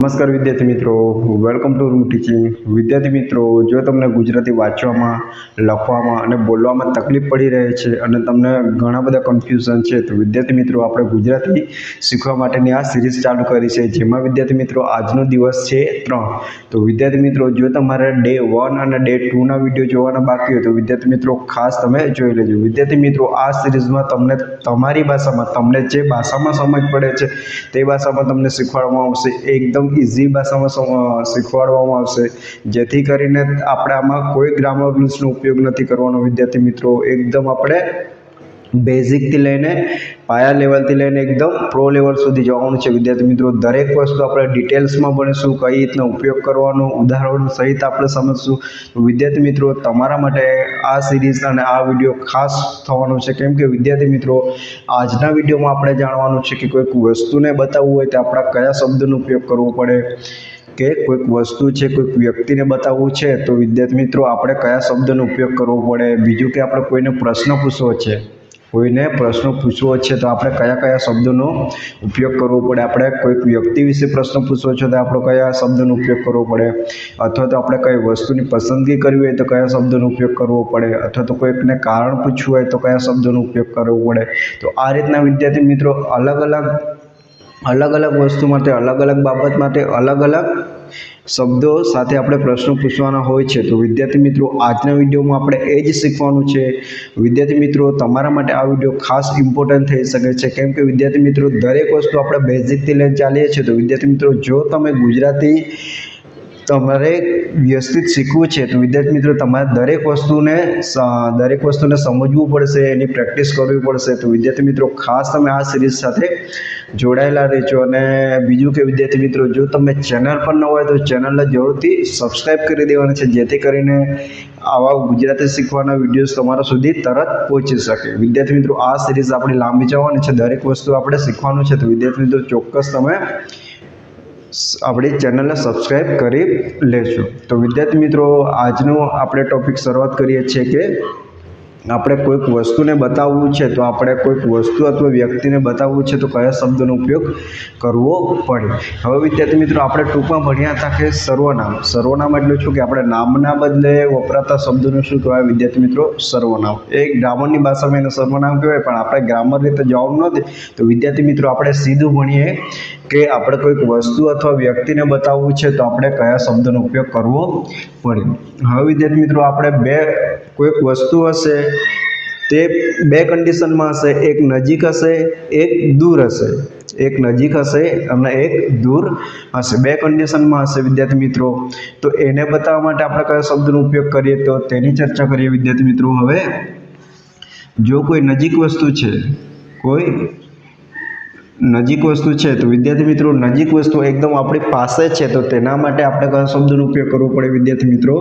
નમસ્કાર વિદ્યાર્થી મિત્રો, વેલકમ ટુ રૂમ ટીચિંગ. વિદ્યાર્થી મિત્રો, જો તમને ગુજરાતી વાંચવામાં, લખવામાં અને બોલવામાં તકલીફ પડી રહી છે અને તમને ઘણા બધા કન્ફ્યુઝન છે, તો વિદ્યાર્થી મિત્રો આપણે ગુજરાતી શીખવા માટેની આ સિરીઝ ચાલુ કરી છે, જેમાં વિદ્યાર્થી મિત્રો આજનો દિવસ છે 3. તો વિદ્યાર્થી મિત્રો, જો તમારે ડે 1 અને ડે 2ના વિડીયો જોવાના બાકી હોય તો વિદ્યાર્થી મિત્રો ખાસ તમે જોઈ લેજો. વિદ્યાર્થી મિત્રો, આ સિરીઝમાં તમને તમારી ભાષામાં, તમને જે ભાષામાં સમજ પડે છે તે ભાષામાં તમને શીખવાડવામાં આવશે. એકદમ ઇઝી ભાષામાં શીખવાડવામાં આવશે, જેથી કરીને આપણે આમાં કોઈ ગ્રામર રૂલ્સનો ઉપયોગ નથી કરવાનો. વિદ્યાર્થી મિત્રો, એકદમ આપણે બેઝિકથી લઈને પાયા લેવલથી લઈને એકદમ પ્રો લેવલ સુધી જવાનું છે. વિદ્યાર્થી મિત્રો, દરેક વસ્તુ આપણે ડિટેલ્સમાં ભણીશું, કઈ રીતના ઉપયોગ કરવાનો, ઉદાહરણો સહિત આપણે સમજશું. વિદ્યાર્થી મિત્રો, તમારા માટે આ સિરીઝ અને આ વિડીયો ખાસ થવાનો છે, કેમ કે વિદ્યાર્થી મિત્રો આજના વિડીયોમાં આપણે જાણવાનું છે કે કોઈક વસ્તુને બતાવવું હોય તો આપણે કયા શબ્દનો ઉપયોગ કરવો પડે, કે કોઈક વસ્તુ છે, કોઈક વ્યક્તિને બતાવવું છે તો વિદ્યાર્થી મિત્રો આપણે કયા શબ્દનો ઉપયોગ કરવો પડે. બીજું કે આપણે કોઈને પ્રશ્ન પૂછવો છે, તો આપણે કયા શબ્દોનો ઉપયોગ કરવો પડે. આપણે કોઈક વ્યક્તિ વિશે પ્રશ્ન પૂછવો છે તો આપણે કયા શબ્દોનો ઉપયોગ કરવો પડે, અથવા તો આપણે કઈ વસ્તુની પસંદગી કરવી હોય તો કયા શબ્દોનો ઉપયોગ કરવો પડે, અથવા તો કોઈકને કારણ પૂછવું હોય તો કયા શબ્દોનો ઉપયોગ કરવો પડે. તો આ રીતના વિદ્યાર્થી મિત્રો અલગ અલગ વસ્તુ માટે, અલગ અલગ બાબત માટે અલગ અલગ શબ્દો સાથે આપણે પ્રશ્નો પૂછવાના હોય છે. તો વિદ્યાર્થી મિત્રો, આજના વિડીયોમાં આપણે એ જ શીખવાનું છે. વિદ્યાર્થી મિત્રો, તમારા માટે આ વિડીયો ખાસ ઇમ્પોર્ટન્ટ થઈ શકે છે, કેમ કે વિદ્યાર્થી મિત્રો દરેક વસ્તુ આપણે બેઝિકથી લઈને ચાલીએ છીએ. તો વિદ્યાર્થી મિત્રો, જો તમે ગુજરાતી તમારે વ્યવસ્થિત શીખવું છે તો વિદ્યાર્થી મિત્રો તમારે દરેક વસ્તુને સમજવું પડશે, એની પ્રેક્ટિસ કરવી પડશે. તો વિદ્યાર્થી મિત્રો ખાસ તમે આ સિરીઝ સાથે જોડાયેલા રહેજો. અને બીજું કે વિદ્યાર્થી મિત્રો, જો તમે ચેનલ પર ન હોય તો ચેનલને જરૂરથી સબસ્ક્રાઈબ કરી દેવાની છે, જેથી કરીને આવા ગુજરાતી શીખવાના વિડીયોઝ તમારા સુધી તરત પહોંચી શકે. વિદ્યાર્થી મિત્રો, આ સિરીઝ આપણી લાંબી જવાની છે, દરેક વસ્તુ આપણે શીખવાનું છે. તો વિદ્યાર્થી મિત્રો ચોક્કસ તમે આપણી ચેનલને સબસ્ક્રાઈબ કરી લેજો. તો વિદ્યાર્થી મિત્રો, આજનો આપણે ટોપિક શરૂઆત કરીએ છીએ કે આપણે કોઈક વસ્તુને બતાવવું છે, તો આપણે કોઈક વસ્તુ અથવા વ્યક્તિને બતાવવું છે તો કયા શબ્દનો ઉપયોગ કરવો પડે. હવે વિદ્યાર્થી મિત્રો, આપણે ટૂંકમાં ભણ્યા હતા કે સર્વનામ એટલે શું, કે આપણે નામના બદલે વપરાતા શબ્દોનું શું કહેવાય વિદ્યાર્થી મિત્રો? સર્વનામ. એ ગ્રામરની ભાષામાં એને સર્વનામ કહેવાય, પણ આપણે ગ્રામર રીતે જવાબ નથી. તો વિદ્યાર્થી મિત્રો, આપણે સીધું ભણીએ કે આપણે કોઈક વસ્તુ અથવા વ્યક્તિને બતાવવું છે તો આપણે કયા શબ્દનો ઉપયોગ કરવો પડે. હવે વિદ્યાર્થી મિત્રો, આપણે કોઈક વસ્તુ હશે તે બે કન્ડિશનમાં હશે, એક નજીક હશે, એક દૂર હશે. એક નજીક હશે અને એક દૂર હશે, બે કન્ડિશનમાં હશે વિદ્યાર્થી મિત્રો. તો એને બતાવવા માટે આપણે કયા શબ્દનો ઉપયોગ કરીએ તો તેની ચર્ચા કરીએ વિદ્યાર્થી મિત્રો. હવે જો કોઈ નજીક વસ્તુ છે તો વિદ્યાર્થી મિત્રો નજીક વસ્તુ એકદમ આપણી પાસે છે, તો તેના માટે આપણે કયા શબ્દનો ઉપયોગ કરવો પડે વિદ્યાર્થી મિત્રો?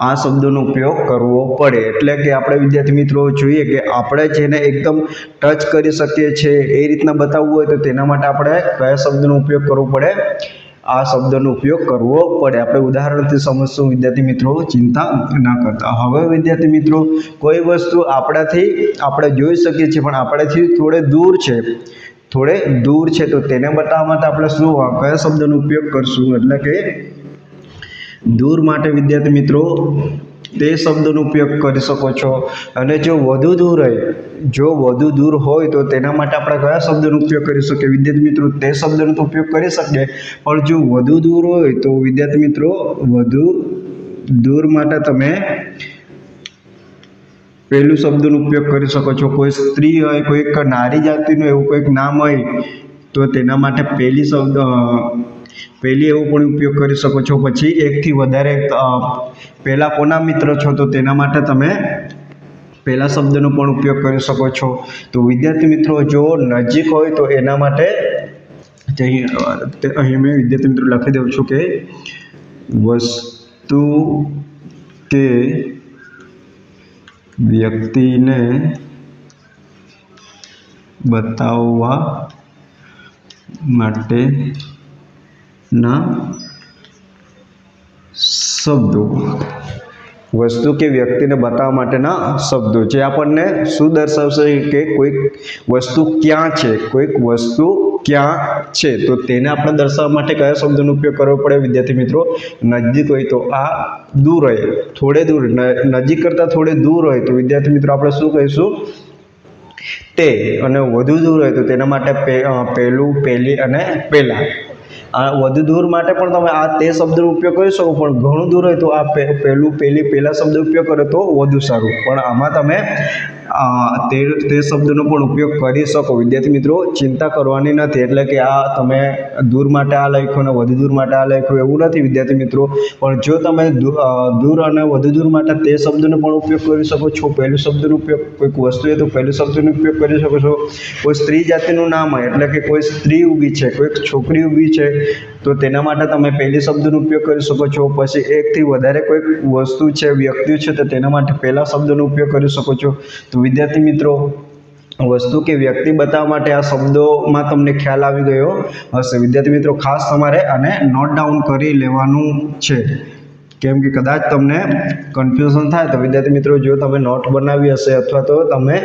આ શબ્દોનો ઉપયોગ કરવો પડે. એટલે કે આપણે વિદ્યાર્થી મિત્રો જોઈએ કે આપણે જેને એકદમ ટચ કરી શકીએ છીએ એ રીતના બતાવવું હોય તો તેના માટે આપણે કયા શબ્દનો ઉપયોગ કરવો પડે? આ શબ્દનો ઉપયોગ કરવો પડે. આપણે ઉદાહરણથી સમજશું વિદ્યાર્થી મિત્રો, ચિંતા ના કરતા. હવે વિદ્યાર્થી મિત્રો, કોઈ વસ્તુ આપણે જોઈ શકીએ છીએ પણ આપણાથી થોડે દૂર છે, તો તેને બતાવવા માટે આપણે કયા શબ્દનો ઉપયોગ કરશું? એટલે કે દૂર માટે વિદ્યાર્થી મિત્રો તે શબ્દનો ઉપયોગ કરી શકો છો. અને જો વધુ દૂર હોય તો તેના માટે આપણે કયા શબ્દનો ઉપયોગ કરી શકીએ વિદ્યાર્થી મિત્રો? તે શબ્દનો તો ઉપયોગ કરી શકીએ, પણ જો વધુ દૂર હોય તો વિદ્યાર્થી મિત્રો વધુ દૂર માટે તમે પહેલું શબ્દનો ઉપયોગ કરી શકો છો. કોઈ સ્ત્રી હોય, કોઈક નારી જાતિનું એવું કોઈક નામ હોય તો તેના માટે પહેલી એવો પણ ઉપયોગ કરી શકો છો. પછી એકથી વધારે પહેલા કોના મિત્ર છો તો તેના માટે તમે પહેલા શબ્દનો પણ ઉપયોગ કરી શકો છો. તો વિદ્યાર્થી મિત્રો, જો નજીક હોય તો એના માટે અહીં મેં વિદ્યાર્થી મિત્રો લખી દઉં છું કે વસ્તુ કે વ્યક્તિને બતાવવા માટેના શબ્દો. વસ્તુ કે વ્યક્તિને બતાવવા માટેના શબ્દો જે આપણને શું દર્શાવશે કે કોઈક વસ્તુ ક્યાં છે, કોઈક વસ્તુ ક્યાં છે, તો તેને આપણે દર્શાવવા માટે કયા શબ્દનો ઉપયોગ કરવો પડે વિદ્યાર્થી મિત્રો? નજીક હોય તો આ, દૂર હોય થોડે દૂર, નજીક કરતાં થોડે દૂર હોય તો વિદ્યાર્થી મિત્રો આપણે શું કહીશું? તે. અને વધુ દૂર હોય તો તેના માટે પહેલું, પહેલી અને પહેલા. આ વધુ દૂર માટે પણ તમે આ તે શબ્દનો ઉપયોગ કરી શકો, પણ ઘણું દૂર હોય તો આ પહેલું, પહેલી, પહેલા શબ્દનો ઉપયોગ કરો તો વધુ સારું. પણ આમાં તમે તે શબ્દનો પણ ઉપયોગ કરી શકો વિદ્યાર્થી મિત્રો, ચિંતા કરવાની નથી. એટલે કે આ તમે દૂર માટે આ લખ્યું અને વધુ દૂર માટે આ લખ્યું એવું નથી વિદ્યાર્થી મિત્રો. પણ જો તમે દૂર અને વધુ દૂર માટે તે શબ્દનો પણ ઉપયોગ કરી શકો છો. પહેલું શબ્દનો ઉપયોગ કોઈક વસ્તુ હોય તો પહેલું શબ્દનો ઉપયોગ કરી શકો છો. કોઈ સ્ત્રી જાતિનું નામ હોય એટલે કે કોઈ સ્ત્રી ઊભી છે, કોઈક છોકરી ઊભી છે તો તેના માટે તમે પહેલી શબ્દનો ઉપયોગ કરી શકો છો. પછી એકથી વધારે કોઈક વસ્તુ છે, વ્યક્તિ છે તો તેના માટે પહેલા શબ્દનો ઉપયોગ કરી શકો છો. તો વિદ્યાર્થી મિત્રો, વસ્તુ કે વ્યક્તિ બતાવવા માટે આ શબ્દોમાં તમને ખ્યાલ આવી ગયો હશે. વિદ્યાર્થી મિત્રો, ખાસ તમારે આને નોટ ડાઉન કરી લેવાનું છે, કેમ કે કદાચ તમને કન્ફ્યુઝન થાય તો વિદ્યાર્થી મિત્રો, જો તમે નોટ બનાવી હશે અથવા તો તમે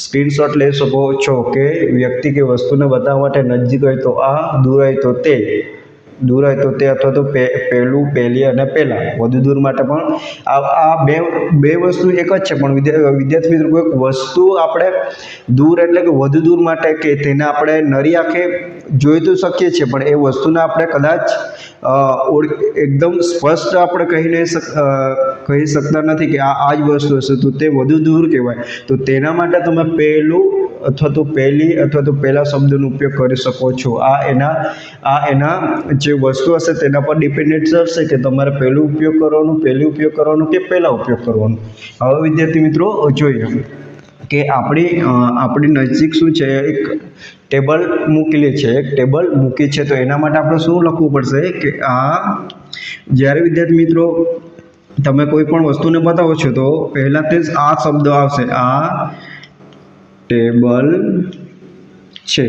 સ્ક્રીનશોટ લઈ શકો છો કે વ્યક્તિ કે વસ્તુને બતાવવા માટે નજીક હોય તો આ, દૂર હોય તો તે, દૂર હોય તો તે અથવા તો પહેલું, પહેલી અને પહેલા. વધુ દૂર માટે પણ આ બે વસ્તુ એક જ છે, પણ વિદ્યાર્થી મિત્રો કોઈક વસ્તુ આપણે દૂર એટલે કે વધુ દૂર માટે કે તેને આપણે નરી આંખે જોઈ તો શકીએ છીએ, પણ એ વસ્તુને આપણે કદાચ એકદમ સ્પષ્ટ આપણે કહી શકતા નથી કે આ જ વસ્તુ હશે, તો તે વધુ દૂર કહેવાય. તો તેના માટે તમે પહેલું અથવા તો પહેલી અથવા તો પહેલા શબ્દનો ઉપયોગ કરી શકો છો. આ એના જે વસ્તુ હશે તેના પર ડિપેન્ડન્ટ કરશે કે તમારે પહેલું ઉપયોગ કરવાનું, પહેલી ઉપયોગ કરવાનું કે પહેલા ઉપયોગ કરવાનું. હવે વિદ્યાર્થી મિત્રો જોઈએ કે આપણી નજીક શું છે, એક ટેબલ મૂકેલી છે, એક ટેબલ મૂકી છે. તો એના માટે આપણે શું લખવું પડશે કે જ્યારે વિદ્યાર્થી મિત્રો તમે કોઈ પણ વસ્તુને બતાવો છો તો પહેલાથી જ આ શબ્દ આવશે, આ ટેબલ છે,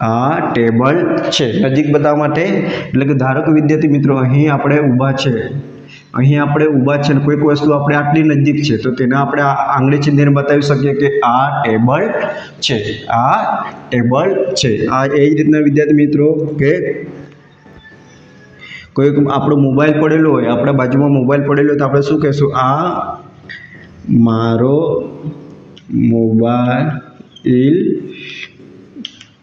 આ ટેબલ છે. નજીક બતાવવા માટે એટલે કે ધારો કે વિદ્યાર્થી મિત્રો અહીં આપણે ઊભા છે, કોઈક વસ્તુ આપણે આટલી નજીક છે તો તેને આપણે આંગળી ચીંધીને બતાવી શકીએ કે આ ટેબલ છે, આ ટેબલ છે. આ એ જ રીતના વિદ્યાર્થી મિત્રો કે કોઈક આપણો મોબાઈલ પડેલો હોય, આપણા બાજુમાં મોબાઈલ પડેલો હોય તો આપણે શું કહીશું? આ મારો મોબાઈલ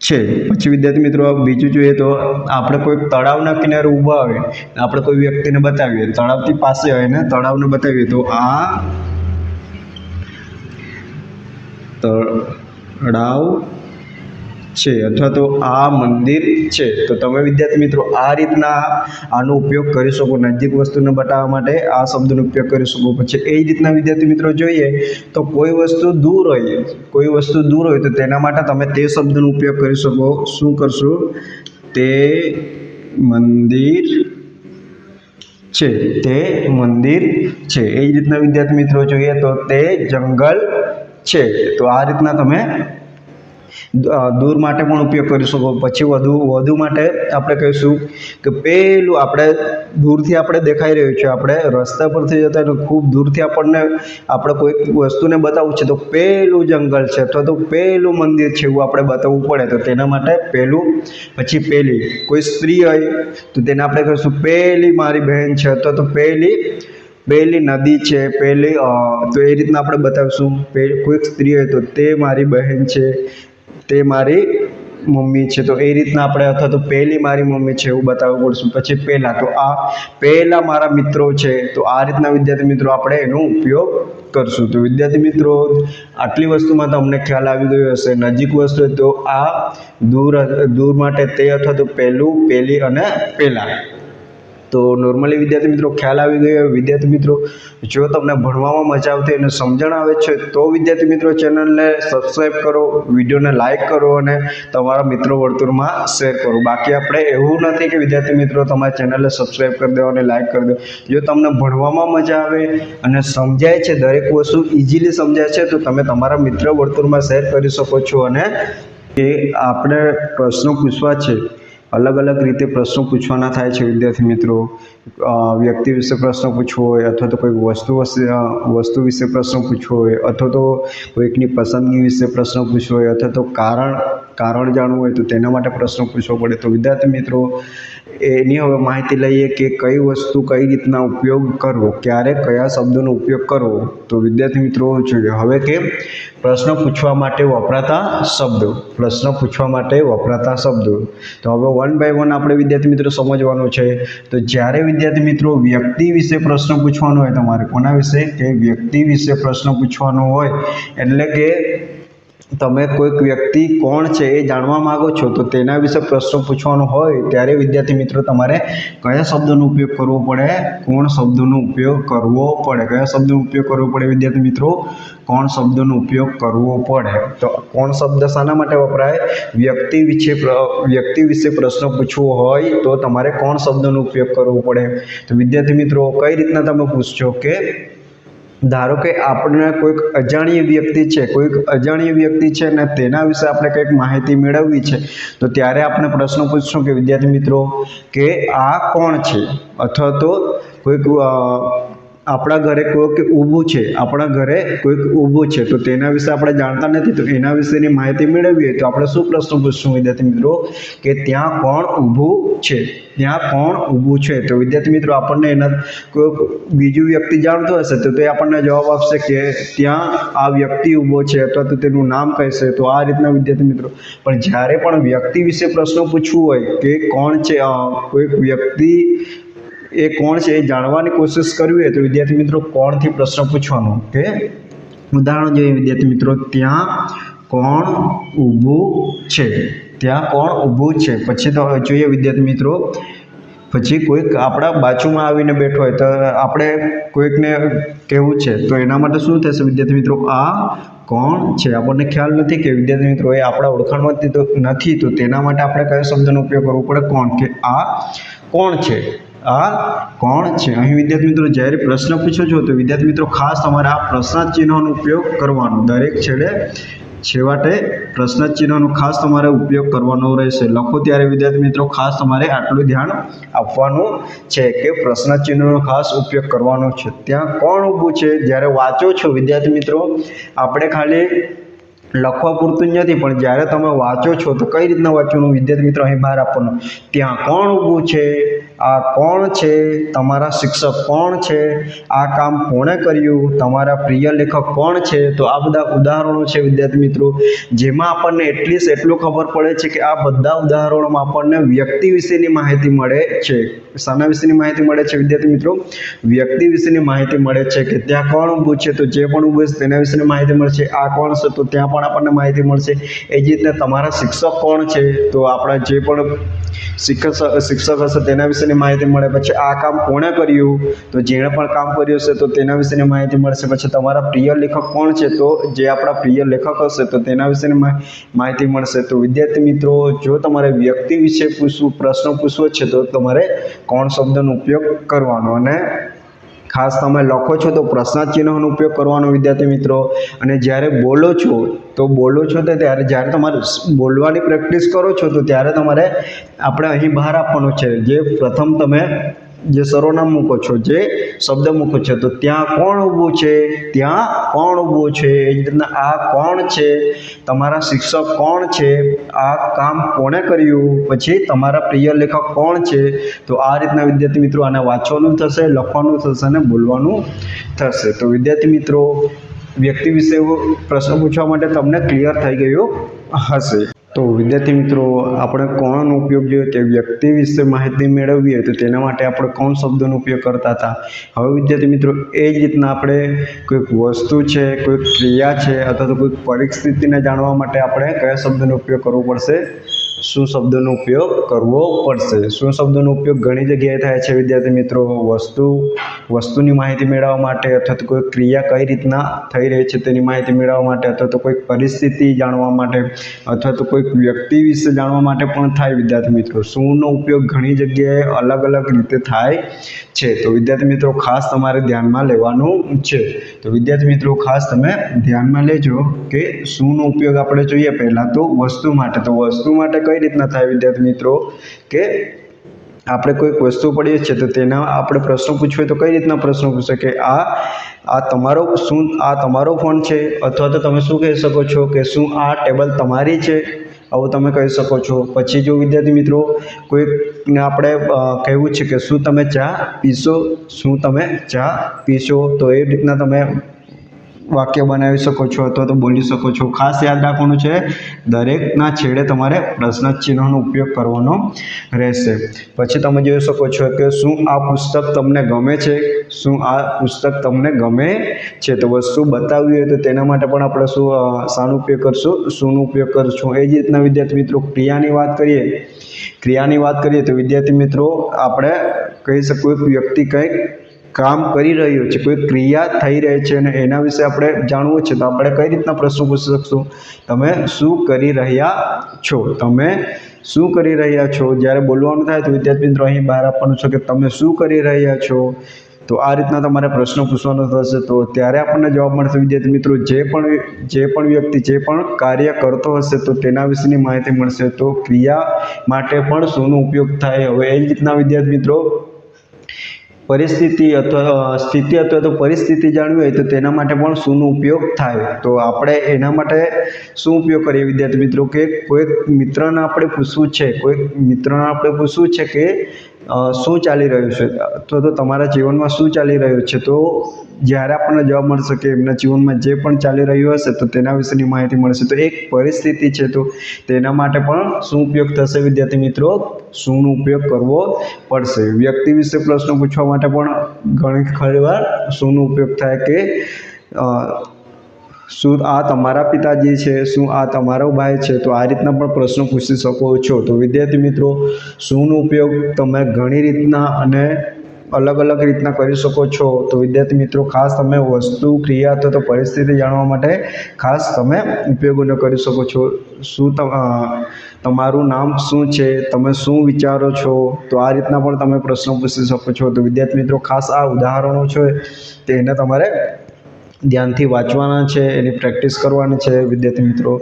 છે. પછી વિદ્યાર્થી મિત્રો બીજું જોઈએ તો આપણે કોઈક તળાવના કિનારે ઊભા હોય, આપણે કોઈ વ્યક્તિને બતાવીએ, તળાવથી પાસે હોય ને તળાવને બતાવીએ તો આ તળાવ છે અથવા તો આ મંદિર છે. તો તમે વિદ્યાર્થી મિત્રો આ રીતના આનો ઉપયોગ કરી શકો, નજીક વસ્તુને બતાવવા માટે આ શબ્દનો ઉપયોગ કરી શકો. પછી એ જ રીતના વિદ્યાર્થી મિત્રો જોઈએ તો કોઈ વસ્તુ દૂર હોય તો તેના માટે તમે તે શબ્દનો ઉપયોગ કરી શકો. શું કરશો? તે મંદિર છે, તે મંદિર છે. એ જ રીતના વિદ્યાર્થી મિત્રો જોઈએ તો તે જંગલ છે. તો આ રીતના તમે દૂર માટે પણ ઉપયોગ કરી શકો. પછી વધુ માટે આપણે કહીશું કે પેલું આપણે દૂરથી આપણે દેખાઈ રહ્યું છે, આપણે રસ્તા પરથી જતા હોય ખૂબ દૂરથી આપણે કોઈ વસ્તુને બતાવવું છે તો પેલું જંગલ છે અથવા તો પેલું મંદિર છે એવું આપણે બતાવવું પડે. તો તેના માટે પેલું, પછી પેલી. કોઈ સ્ત્રી હોય તો તેને આપણે કહીશું પેલી મારી બહેન છે અથવા તો પેલી નદી છે, પેલી. તો એ રીતના આપણે બતાવીશું. કોઈક સ્ત્રી હોય તો તે મારી બહેન છે, તે મારી મમ્મી છે. તો એ રીતના આપણે અથવા તો પહેલી મારી મમ્મી છે એવું બતાવવું પડશે. પછી પહેલા, તો આ પહેલા મારા મિત્રો છે. તો આ રીતના વિદ્યાર્થી મિત્રો આપણે એનો ઉપયોગ કરશું. તો વિદ્યાર્થી મિત્રો આટલી વસ્તુમાં તમને ખ્યાલ આવી ગયો હશે. નજીક વસ્તુ તો આ, દૂર માટે તે અથવા તો પહેલું, પહેલી અને પહેલા. તો નોર્મલી વિદ્યાર્થી મિત્રો ખ્યાલ આવી ગયો. વિદ્યાર્થી મિત્રો જો તમને ભણવામાં મજા આવતી અને સમજણ આવે છે તો વિદ્યાર્થી મિત્રો ચેનલને સબસ્ક્રાઈબ કરો, વિડીયોને લાઇક કરો અને તમારા મિત્રો વર્તુળમાં શેર કરો. બાકી આપણે એવું નથી કે વિદ્યાર્થી મિત્રો તમારી ચેનલને સબસ્ક્રાઈબ કરી દો અને લાઇક કરી દો. જો તમને ભણવામાં મજા આવે અને સમજાય છે, દરેક વસ્તુ ઇઝીલી સમજાય છે તો તમે તમારા મિત્ર વર્તુળમાં શેર કરી શકો છો. અને એ આપણે પ્રશ્નો પૂછવા છે અલગ અલગ રીતે પ્રશ્નો પૂછવાના થાય છે વિદ્યાર્થી મિત્રો. વ્યક્તિ વિશે પ્રશ્ન પૂછવો હોય અથવા તો કોઈ વસ્તુ વિશે પ્રશ્ન પૂછવો હોય અથવા તો કોઈકની પસંદગી વિશે પ્રશ્ન પૂછવો હોય અથવા તો કારણ જાણવું હોય તો તેના માટે પ્રશ્ન પૂછવો પડે. તો વિદ્યાર્થી મિત્રો એની હવે માહિતી લઈએ કે કઈ વસ્તુ કઈ રીતના ઉપયોગ કરવો, ક્યારે કયા શબ્દોનો ઉપયોગ કરવો. તો વિદ્યાર્થી મિત્રો જોઈએ હવે કે પ્રશ્ન પૂછવા માટે વપરાતા શબ્દો. તો હવે વન બાય વન આપણે વિદ્યાર્થી મિત્રો સમજવાનું છે. તો જ્યારે વિદ્યાર્થી મિત્રો વ્યક્તિ વિશે પ્રશ્ન પૂછવાનો હોય તમારે, કોના વિશે? કે વ્યક્તિ વિશે પ્રશ્ન પૂછવાનો હોય એટલે કે તમે કોઈક વ્યક્તિ કોણ છે એ જાણવા માંગો છો તો તેના વિશે પ્રશ્ન પૂછવાનો હોય ત્યારે વિદ્યાર્થી મિત્રો તમારે કયા શબ્દોનો ઉપયોગ કરવો પડે? કોણ શબ્દોનો ઉપયોગ કરવો પડે. કયા શબ્દોનો ઉપયોગ કરવો પડે વિદ્યાર્થી મિત્રો? કોણ શબ્દોનો ઉપયોગ કરવો પડે. તો કોણ શબ્દ શાના માટે વપરાય? વ્યક્તિ વિશે પ્રશ્ન પૂછવો હોય તો તમારે કોણ શબ્દોનો ઉપયોગ કરવો પડે. તો વિદ્યાર્થી મિત્રો કઈ રીતના તમે પૂછશો કે ધારો કે આપણને કોઈક અજાણ્ય વ્યક્તિ છે ને તેના વિશે આપણે કંઈક માહિતી મેળવવી છે તો ત્યારે આપણે પ્રશ્ન પૂછશું કે વિદ્યાર્થી મિત્રો કે આ કોણ છે, અથવા તો કોઈક આપણા ઘરે કોઈક ઊભું છે તો તેના વિશે આપણે જાણતા નથી તો એના વિશેની માહિતી મેળવવી હોય તો આપણે શું પ્રશ્ન પૂછશું વિદ્યાર્થી મિત્રો? કે ત્યાં કોણ ઊભું છે. તો વિદ્યાર્થી મિત્રો આપણને એના કોઈક બીજું વ્યક્તિ જાણતો હશે તો તે આપણને જવાબ આપશે કે ત્યાં આ વ્યક્તિ ઊભો છે અથવા તો તેનું નામ કહેશે. તો આ રીતના વિદ્યાર્થી મિત્રો પણ જ્યારે પણ વ્યક્તિ વિશે પ્રશ્ન પૂછવું હોય કે કોણ છે, કોઈક વ્યક્તિ એ કોણ છે એ જાણવાની કોશિશ કરવી હોય તો વિદ્યાર્થી મિત્રો કોણથી પ્રશ્ન પૂછવાનો. કે ઉદાહરણ જોઈએ વિદ્યાર્થી મિત્રો, ત્યાં કોણ ઊભું છે. પછી તો જોઈએ વિદ્યાર્થી મિત્રો, પછી કોઈક આપણા બાજુમાં આવીને બેઠો હોય તો આપણે કોઈકને કહેવું છે તો એના માટે શું થશે વિદ્યાર્થી મિત્રો? આ કોણ છે. આપણને ખ્યાલ નથી કે વિદ્યાર્થી મિત્રો એ આપણા ઓળખાણમાં તો નથી તો તેના માટે આપણે કયા શબ્દનો ઉપયોગ કરવો પડે? કોણ. કે આ કોણ છે. અહીં વિદ્યાર્થી મિત્રો જ્યારે પ્રશ્ન પૂછો છો તો વિદ્યાર્થી મિત્રો ખાસ તમારે આ પ્રશ્નાર્થ ચિહ્નનો ઉપયોગ કરવાનો. દરેક છેવટે પ્રશ્નાર્થ ચિહ્નનો ખાસ તમારે ઉપયોગ કરવાનો રહેશે. લખો ત્યારે વિદ્યાર્થી મિત્રો ખાસ તમારે આટલું ધ્યાન આપવાનું છે કે પ્રશ્નાર્થ ચિહ્નનો ખાસ ઉપયોગ કરવાનો છે. ત્યાં કોણ ઊભું છે જ્યારે વાંચો છો વિદ્યાર્થી મિત્રો આપણે ખાલી લખવા પૂરતું જ નથી પણ જ્યારે તમે વાંચો છો તો કઈ રીતના વાંચવાનું વિદ્યાર્થી મિત્રો અહીં બહાર આપવાનું. ત્યાં કોણ ઊભું છે, આ કોણ છે, તમારા શિક્ષક કોણ છે, આ કામ કોણે કર્યું, તમારા પ્રિય લેખક કોણ છે. તો આ બધા ઉદાહરણો છે વિદ્યાર્થી મિત્રો જેમાં આપણને એટલું ખબર પડે છે કે આ બધા ઉદાહરણોમાં આપણને વ્યક્તિ વિશેની માહિતી મળે છે. શાના વિશેની માહિતી મળે છે વિદ્યાર્થી મિત્રો? વ્યક્તિ વિશેની માહિતી મળે છે કે ત્યાં કોણ ઊભું છે તો જે પણ ઊભું છે તેના વિશેની માહિતી મળશે. આ કોણ છે તો ત્યાં પણ આપણને માહિતી મળશે. એ જ રીતના તમારા શિક્ષક કોણ છે તો આપણા જે પણ શિક્ષક હશે તેના વિશેની માહિતી મળે. પછી આ કામ કોણે કર્યું તો જેણે પણ કામ કર્યું હશે તો તેના વિશેની માહિતી મળશે. પછી તમારા પ્રિય લેખક કોણ છે તો જે આપણા પ્રિય લેખક હશે તો તેના વિશેની માહિતી મળશે. તો વિદ્યાર્થી મિત્રો જો તમારે વ્યક્તિ વિશે પ્રશ્ન પૂછવો છે તો તમારે કોણ શબ્દનો ઉપયોગ કરવાનો અને ખાસ તમે લખો છો તો પ્રશ્નાર્થ ચિહ્નનો ઉપયોગ કરવાનો વિદ્યાર્થી મિત્રો. અને જ્યારે બોલો છો તો ત્યારે જ્યારે તમારે બોલવાની પ્રેક્ટિસ કરો છો તો ત્યારે તમારે આપણે અહીં બહાર આપવાનું છે જે પ્રથમ તમે જે સર્વનામ મૂકો છો, જે શબ્દ મૂકો છો તો ત્યાં કોણ ઊભું છે, એ જ રીતના આ કોણ છે, તમારા શિક્ષક કોણ છે, આ કામ કોણે કર્યું, પછી તમારા પ્રિય લેખક કોણ છે. તો આ રીતના વિદ્યાર્થી મિત્રો આને વાંચવાનું થશે, લખવાનું થશે અને બોલવાનું થશે. તો વિદ્યાર્થી મિત્રો વ્યક્તિ વિશે પ્રશ્ન પૂછવા માટે તમને ક્લિયર થઈ ગયું હશે. તો વિદ્યાર્થી મિત્રો આપણે કોણનો ઉપયોગ જોઈએ કે વ્યક્તિ વિશે માહિતી મેળવવી હોય તો તેના માટે આપણે કોણ શબ્દનો ઉપયોગ કરતા હતા. હવે વિદ્યાર્થી મિત્રો એ જ રીતના આપણે કોઈક વસ્તુ છે, કોઈક ક્રિયા છે અથવા તો કોઈક પરિસ્થિતિને જાણવા માટે આપણે કયા શબ્દનો ઉપયોગ કરવો પડશે? શું શબ્દનો ઉપયોગ કરવો પડશે? શું શબ્દનો ઉપયોગ ઘણી જગ્યાએ થાય છે વિદ્યાર્થી મિત્રો. વસ્તુની માહિતી મેળવવા માટે અથવા તો કોઈ ક્રિયા કઈ રીતના થઈ રહી છે તેની માહિતી મેળવવા માટે અથવા તો કોઈક પરિસ્થિતિ જાણવા માટે અથવા તો કોઈક વ્યક્તિ વિશે જાણવા માટે પણ થાય વિદ્યાર્થી મિત્રો. શુંનો ઉપયોગ ઘણી જગ્યાએ અલગ અલગ રીતે થાય છે. તો વિદ્યાર્થી મિત્રો ખાસ તમારે ધ્યાનમાં લેવાનું છે. તો વિદ્યાર્થી મિત્રો ખાસ તમે ધ્યાનમાં લેજો કે શુંનો ઉપયોગ આપણે જોઈએ પહેલાં તો વસ્તુ માટે. તો વસ્તુ માટે કઈ રીતના થાય વિદ્યાર્થી મિત્રો કે આપણે કોઈક વસ્તુ પડીએ છીએ તો તેના આપણે પ્રશ્નો પૂછવો તો કઈ રીતના પ્રશ્નો પૂછે કે આ તમારો ફોન છે, અથવા તો તમે શું કહી શકો છો કે શું આ ટેબલ તમારી છે, આવું તમે કહી શકો છો. પછી જો વિદ્યાર્થી મિત્રો કોઈકને આપણે કહેવું છે કે શું તમે ચા પીશો, શું તમે ચા પીશો, તો એ રીતના તમે વાક્ય બનાવી શકો છો અથવા તો બોલી શકો છો. ખાસ યાદ રાખવાનું છે, દરેકના છેડે તમારે પ્રશ્ન ચિહ્નનો ઉપયોગ કરવાનો રહેશે. પછી તમે જોઈ શકો છો કે શું આ પુસ્તક તમને ગમે છે, શું આ પુસ્તક તમને ગમે છે. તો વસ્તુ બતાવવી હોય તો તેના માટે પણ આપણે શાનો ઉપયોગ કરશું, શુંનો ઉપયોગ કરશું. એ જ રીતના વિદ્યાર્થી મિત્રો ક્રિયાની વાત કરીએ તો વિદ્યાર્થી મિત્રો આપણે કહી શકીએ કોઈ વ્યક્તિ કંઈક કામ કરી રહ્યો છે, કોઈ ક્રિયા થઈ રહી છે અને એના વિશે આપણે જાણવું છે તો આપણે કઈ રીતના પ્રશ્નો પૂછી શકશું, તમે શું કરી રહ્યા છો, તમે શું કરી રહ્યા છો. જ્યારે બોલવાનું થાય તો વિદ્યાર્થી મિત્રો અહીં બહાર આપવાનું છે કે તમે શું કરી રહ્યા છો. તો આ રીતના તમારે પ્રશ્ન પૂછવાનો થશે તો ત્યારે આપણને જવાબ મળશે. વિદ્યાર્થી મિત્રો જે પણ વ્યક્તિ જે પણ કાર્ય કરતો હશે તો તેના વિશેની માહિતી મળશે. તો ક્રિયા માટે પણ શુંનો ઉપયોગ થાય. હવે એ જ રીતના વિદ્યાર્થી મિત્રો પરિસ્થિતિ અથવા સ્થિતિ અથવા તો પરિસ્થિતિ જાણવી હોય તો તેના માટે પણ શુંનો ઉપયોગ થાય. તો આપણે એના માટે શું ઉપયોગ કરીએ વિદ્યાર્થી મિત્રો કે કોઈક મિત્રને આપણે પૂછવું છે કે શું ચાલી રહ્યું છે અથવા તો તમારા જીવનમાં શું ચાલી રહ્યું છે. તો જ્યારે આપણને જવાબ મળશે કે એમના જીવનમાં જે પણ ચાલી રહ્યું હશે તો તેના વિશેની માહિતી મળશે. તો એક પરિસ્થિતિ છે તો તેના માટે પણ શું ઉપયોગ થશે વિદ્યાર્થી મિત્રો, શુંનો ઉપયોગ કરવો પડશે. વ્યક્તિ વિશે પ્રશ્નો પૂછવા માટે પણ ઘણી ખરી વાર શુંનો ઉપયોગ થાય કે શું આ તમારા પિતાજી છે, શું આ તમારો ભાઈ છે. તો આ રીતના પણ પ્રશ્નો પૂછી શકો છો. તો વિદ્યાર્થી મિત્રો શુંનો ઉપયોગ તમે ઘણી રીતના અને અલગ રીતના કરી શકો છો. તો વિદ્યાર્થી મિત્રો ખાસ તમે વસ્તુ, ક્રિયા અથવા તો પરિસ્થિતિ જાણવા માટે ખાસ તમે ઉપયોગોને કરી શકો છો. શું તમારું નામ શું છે, તમે શું વિચારો છો. તો આ રીતના પણ તમે પ્રશ્નો પૂછી શકો છો. તો વિદ્યાર્થી મિત્રો ખાસ આ ઉદાહરણો છે તેને તમારે ધ્યાનથી વાંચવાના છે, એની પ્રેક્ટિસ કરવાની છે. વિદ્યાર્થી મિત્રો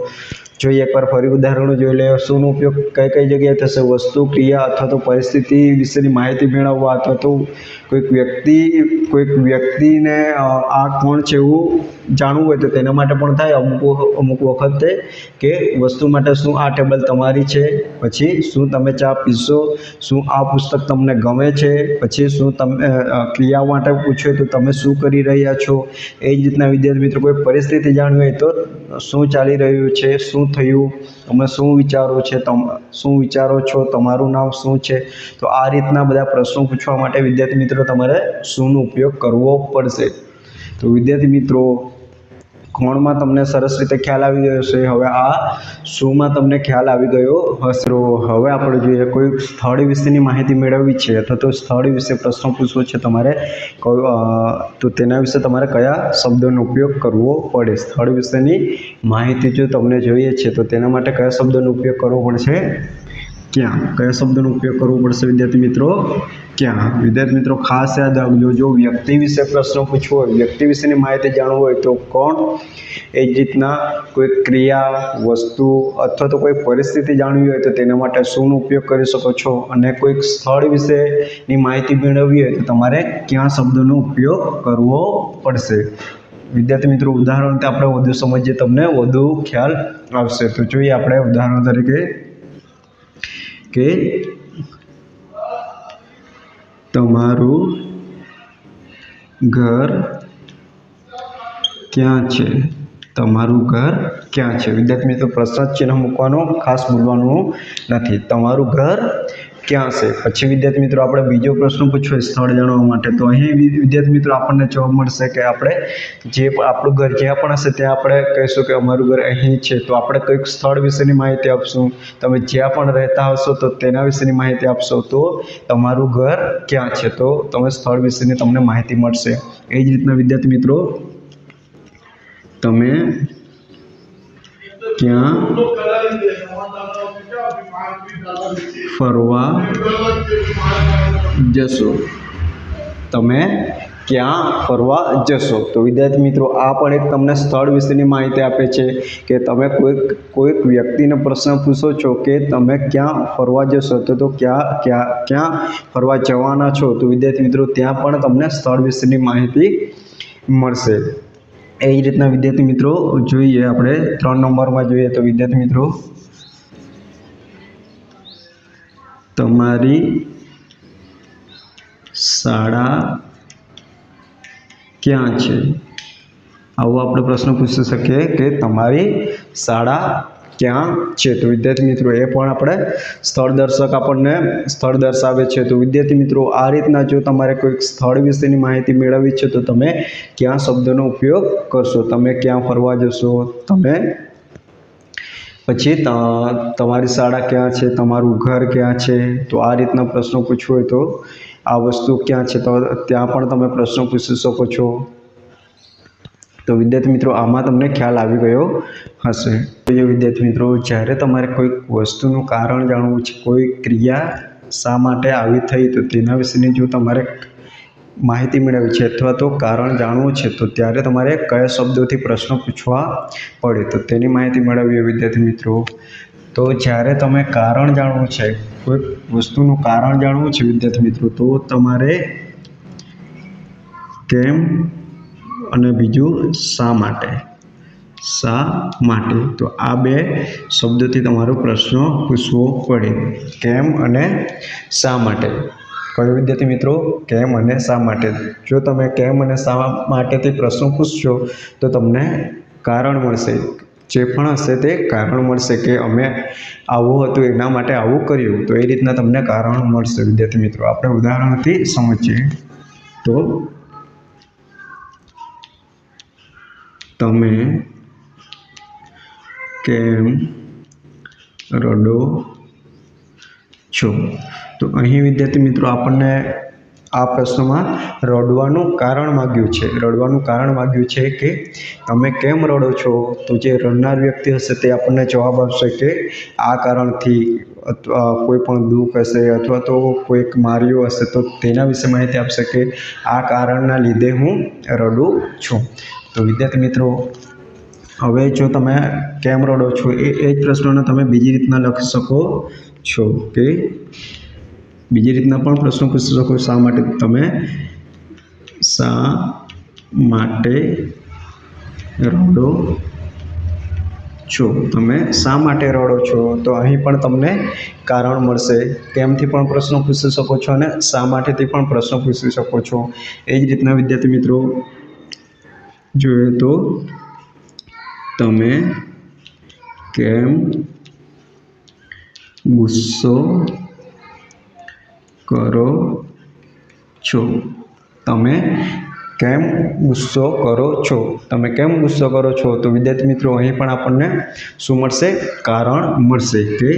જોઈએ એકવાર ફરી ઉદાહરણો જોઈ લે. શુંનો ઉપયોગ કઈ જગ્યાએ થશે, વસ્તુ, ક્રિયા અથવા તો પરિસ્થિતિ વિશેની માહિતી મેળવવા અથવા તો કોઈક વ્યક્તિને આ કોણ છે એવું જાણવું હોય તો તેના માટે પણ થાય. અમુક વખતે કે વસ્તુ માટે શું આ ટેબલ તમારી છે, પછી શું તમે ચા પીશો, શું આ પુસ્તક તમને ગમે છે, પછી શું તમે ક્રિયા માટે પૂછ્યું તો તમે શું કરી રહ્યા છો. એ જ રીતના વિદ્યાર્થી મિત્રો કોઈ પરિસ્થિતિ જાણવી હોય તો શું ચાલી રહ્યું છે, શું થયું, તમે શું વિચારો છો, તમારું નામ શું છે. તો આ રીતના બધા પ્રશ્નો પૂછવા માટે વિદ્યાર્થી મિત્રો તમારે શુંનો ઉપયોગ કરવો પડશે. તો વિદ્યાર્થી મિત્રો કોણમાં તમને સરસ રીતે ખ્યાલ આવી ગયો હશે. હવે આ શુંમાં તમને ખ્યાલ આવી ગયો હશે. તો હવે આપણે જોઈએ કોઈ સ્થળ વિશેની માહિતી મેળવવી છે અથવા તો સ્થળ વિશે પ્રશ્નો પૂછવો છે તમારે તો તેના વિશે તમારે કયા શબ્દોનો ઉપયોગ કરવો પડે. સ્થળ વિશેની માહિતી જો તમને જોઈએ છે તો તેના માટે કયા શબ્દોનો ઉપયોગ કરવો પડશે, ક્યાં, કયા શબ્દોનો ઉપયોગ કરવો પડશે વિદ્યાર્થી મિત્રો, ક્યાં. વિદ્યાર્થી મિત્રો ખાસ યાદ રાખજો, જો વ્યક્તિ વિશે પ્રશ્નો પૂછવો હોય, વ્યક્તિ વિશેની માહિતી જાણવું હોય તો કોણ. એ જ રીતના કોઈ ક્રિયા, વસ્તુ અથવા તો કોઈ પરિસ્થિતિ જાણવી હોય તો તેના માટે શુંનો ઉપયોગ કરી શકો છો. અને કોઈક સ્થળ વિશેની માહિતી મેળવવી હોય તો તમારે ક્યાં શબ્દોનો ઉપયોગ કરવો પડશે. વિદ્યાર્થી મિત્રો ઉદાહરણથી આપણે વધુ સમજીએ, તમને વધુ ખ્યાલ આવશે. તો જોઈએ આપણે ઉદાહરણ તરીકે કે તમારું ઘર ક્યાં છે, તમારું ઘર ક્યાં છે. વિદ્યાર્થી મિત્રો પ્રશ્ન ચિહ્ન મૂકવાનો, ખાસ ભૂલવાનું નથી. તમારું ઘર ક્યાં છે. પછી વિદ્યાર્થી મિત્રો આપણે બીજો પ્રશ્ન પૂછવો સ્થળ જાણવા માટે. તો અહીં વિદ્યાર્થી મિત્રો આપણને જવાબ મળશે કે આપણે આપણું ઘર જ્યાં પણ હશે ત્યાં આપણે કહીશું કે અમારું ઘર અહીં છે. તો આપણે કંઈક સ્થળ વિશેની માહિતી આપશું. તમે જ્યાં પણ રહેતા હશો તો તેના વિશેની માહિતી આપશો. તો તમારું ઘર ક્યાં છે, તો તમે સ્થળ વિશેની તમને માહિતી મળશે. એ જ રીતના વિદ્યાર્થી મિત્રો તમે ક્યાં ફરવા જશો, તમે ક્યાં ફરવા જશો? તો વિદ્યાર્થી મિત્રો આ પણ એક તમને સ્થળ વિશેની માહિતી આપે છે કે તમે કોઈક વ્યક્તિને પ્રશ્ન પૂછો છો કે તમે ક્યાં ફરવા જશો તો ક્યાં ફરવા જવાના છો? તો વિદ્યાર્થી મિત્રો ત્યાં પણ તમને સ્થળ વિશેની માહિતી મળશે. એ જ રીતના વિદ્યાર્થી મિત્રો જોઈએ આપણે 3 નંબરમાં જોઈએ તો વિદ્યાર્થી મિત્રો તમારી શાળા ક્યાં છે? આવો આપણે પ્રશ્ન પૂછી શકીએ કે તમારી શાળા ક્યાં છે? તો વિદ્યાર્થી મિત્રો એ પણ આપણે સ્થળ દર્શક આપણને સ્થળ દર્શાવે છે. તો વિદ્યાર્થી મિત્રો આ રીતના જો તમારે કોઈક સ્થળ વિશેની માહિતી મેળવવી છે તો તમે ક્યાં શબ્દનો ઉપયોગ કરશો. તમે ક્યાં ફરવા જશો, તમે પછી તમારી શાળા ક્યાં છે, તમારું ઘર ક્યાં છે. તો આ રીતના પ્રશ્નો પૂછવો હોય તો આ વસ્તુ ક્યાં છે તો ત્યાં પણ તમે પ્રશ્નો પૂછી શકો છો. તો વિદ્યાર્થી મિત્રો આમાં તમને ખ્યાલ આવી ગયો હશે. તો વિદ્યાર્થી મિત્રો જ્યારે તમારે કોઈક વસ્તુનું કારણ જાણવું છે, કોઈ ક્રિયા શા માટે આવી થઈ તો તેના વિશેની જો તમારે માહિતી મેળવવી છે અથવા તો કારણ જાણવું છે તો ત્યારે તમારે કયા શબ્દોથી પ્રશ્નો પૂછવા પડે તો તેની માહિતી મેળવવી વિદ્યાર્થી મિત્રો. તો જ્યારે તમે કારણ જાણવું છે, કોઈ વસ્તુનું કારણ જાણવું છે વિદ્યાર્થી મિત્રો તો તમારે કેમ અને બીજું શા માટે તો આ બે શબ્દોથી તમારો પ્રશ્ન પૂછવો પડે. કેમ અને શા માટે. કયો વિદ્યાર્થી મિત્રો? કેમ અને શા માટે. જો તમે કેમ અને શા માટેથી પ્રશ્નો પૂછશો તો તમને કારણ મળશે. જે પણ હશે તે કારણ મળશે કે અમે આવું હતું એના માટે આવું કર્યું. તો એ રીતના તમને કારણ મળશે વિદ્યાર્થી મિત્રો. આપણે ઉદાહરણથી સમજીએ તો તમે કેમ રડો છો? તો અહીં વિદ્યાર્થી મિત્રો આપણને આ પ્રશ્નમાં રડવાનું કારણ માગ્યું છે. રડવાનું કારણ માગ્યું છે કે તમે કેમ રડો છો? તો જે રડનાર વ્યક્તિ હશે તે આપણને જવાબ આપશે કે આ કારણથી, કોઈ પણ દુઃખ હશે અથવા તો કોઈક માર્યો હશે તો તેના વિશે માહિતી આપશે કે આ કારણના લીધે હું રડું છું. તો વિદ્યાર્થી મિત્રો હવે જો તમે કેમ રડો છો એ જ પ્રશ્નને તમે બીજી રીતના લખી શકો છો કે બીજી રીતના પણ પ્રશ્નો પૂછી શકો. શા માટે? તમે શા માટે રડો છો? તમે શા માટે રડો છો? તો અહીં પણ તમને કારણ મળશે. કેમથી પણ પ્રશ્નો પૂછી શકો છો અને શા માટેથી પણ પ્રશ્નો પૂછી શકો છો. એ જ રીતના વિદ્યાર્થી મિત્રો જોઈએ તો તમે કેમ ગુસ્સો કરો છો? તમે કેમ ગુસ્સો કરો છો? તમે કેમ ગુસ્સો કરો છો? તો વિદ્યાર્થી મિત્રો અહીં પણ આપણને શું મળશે? કારણ મળશે કે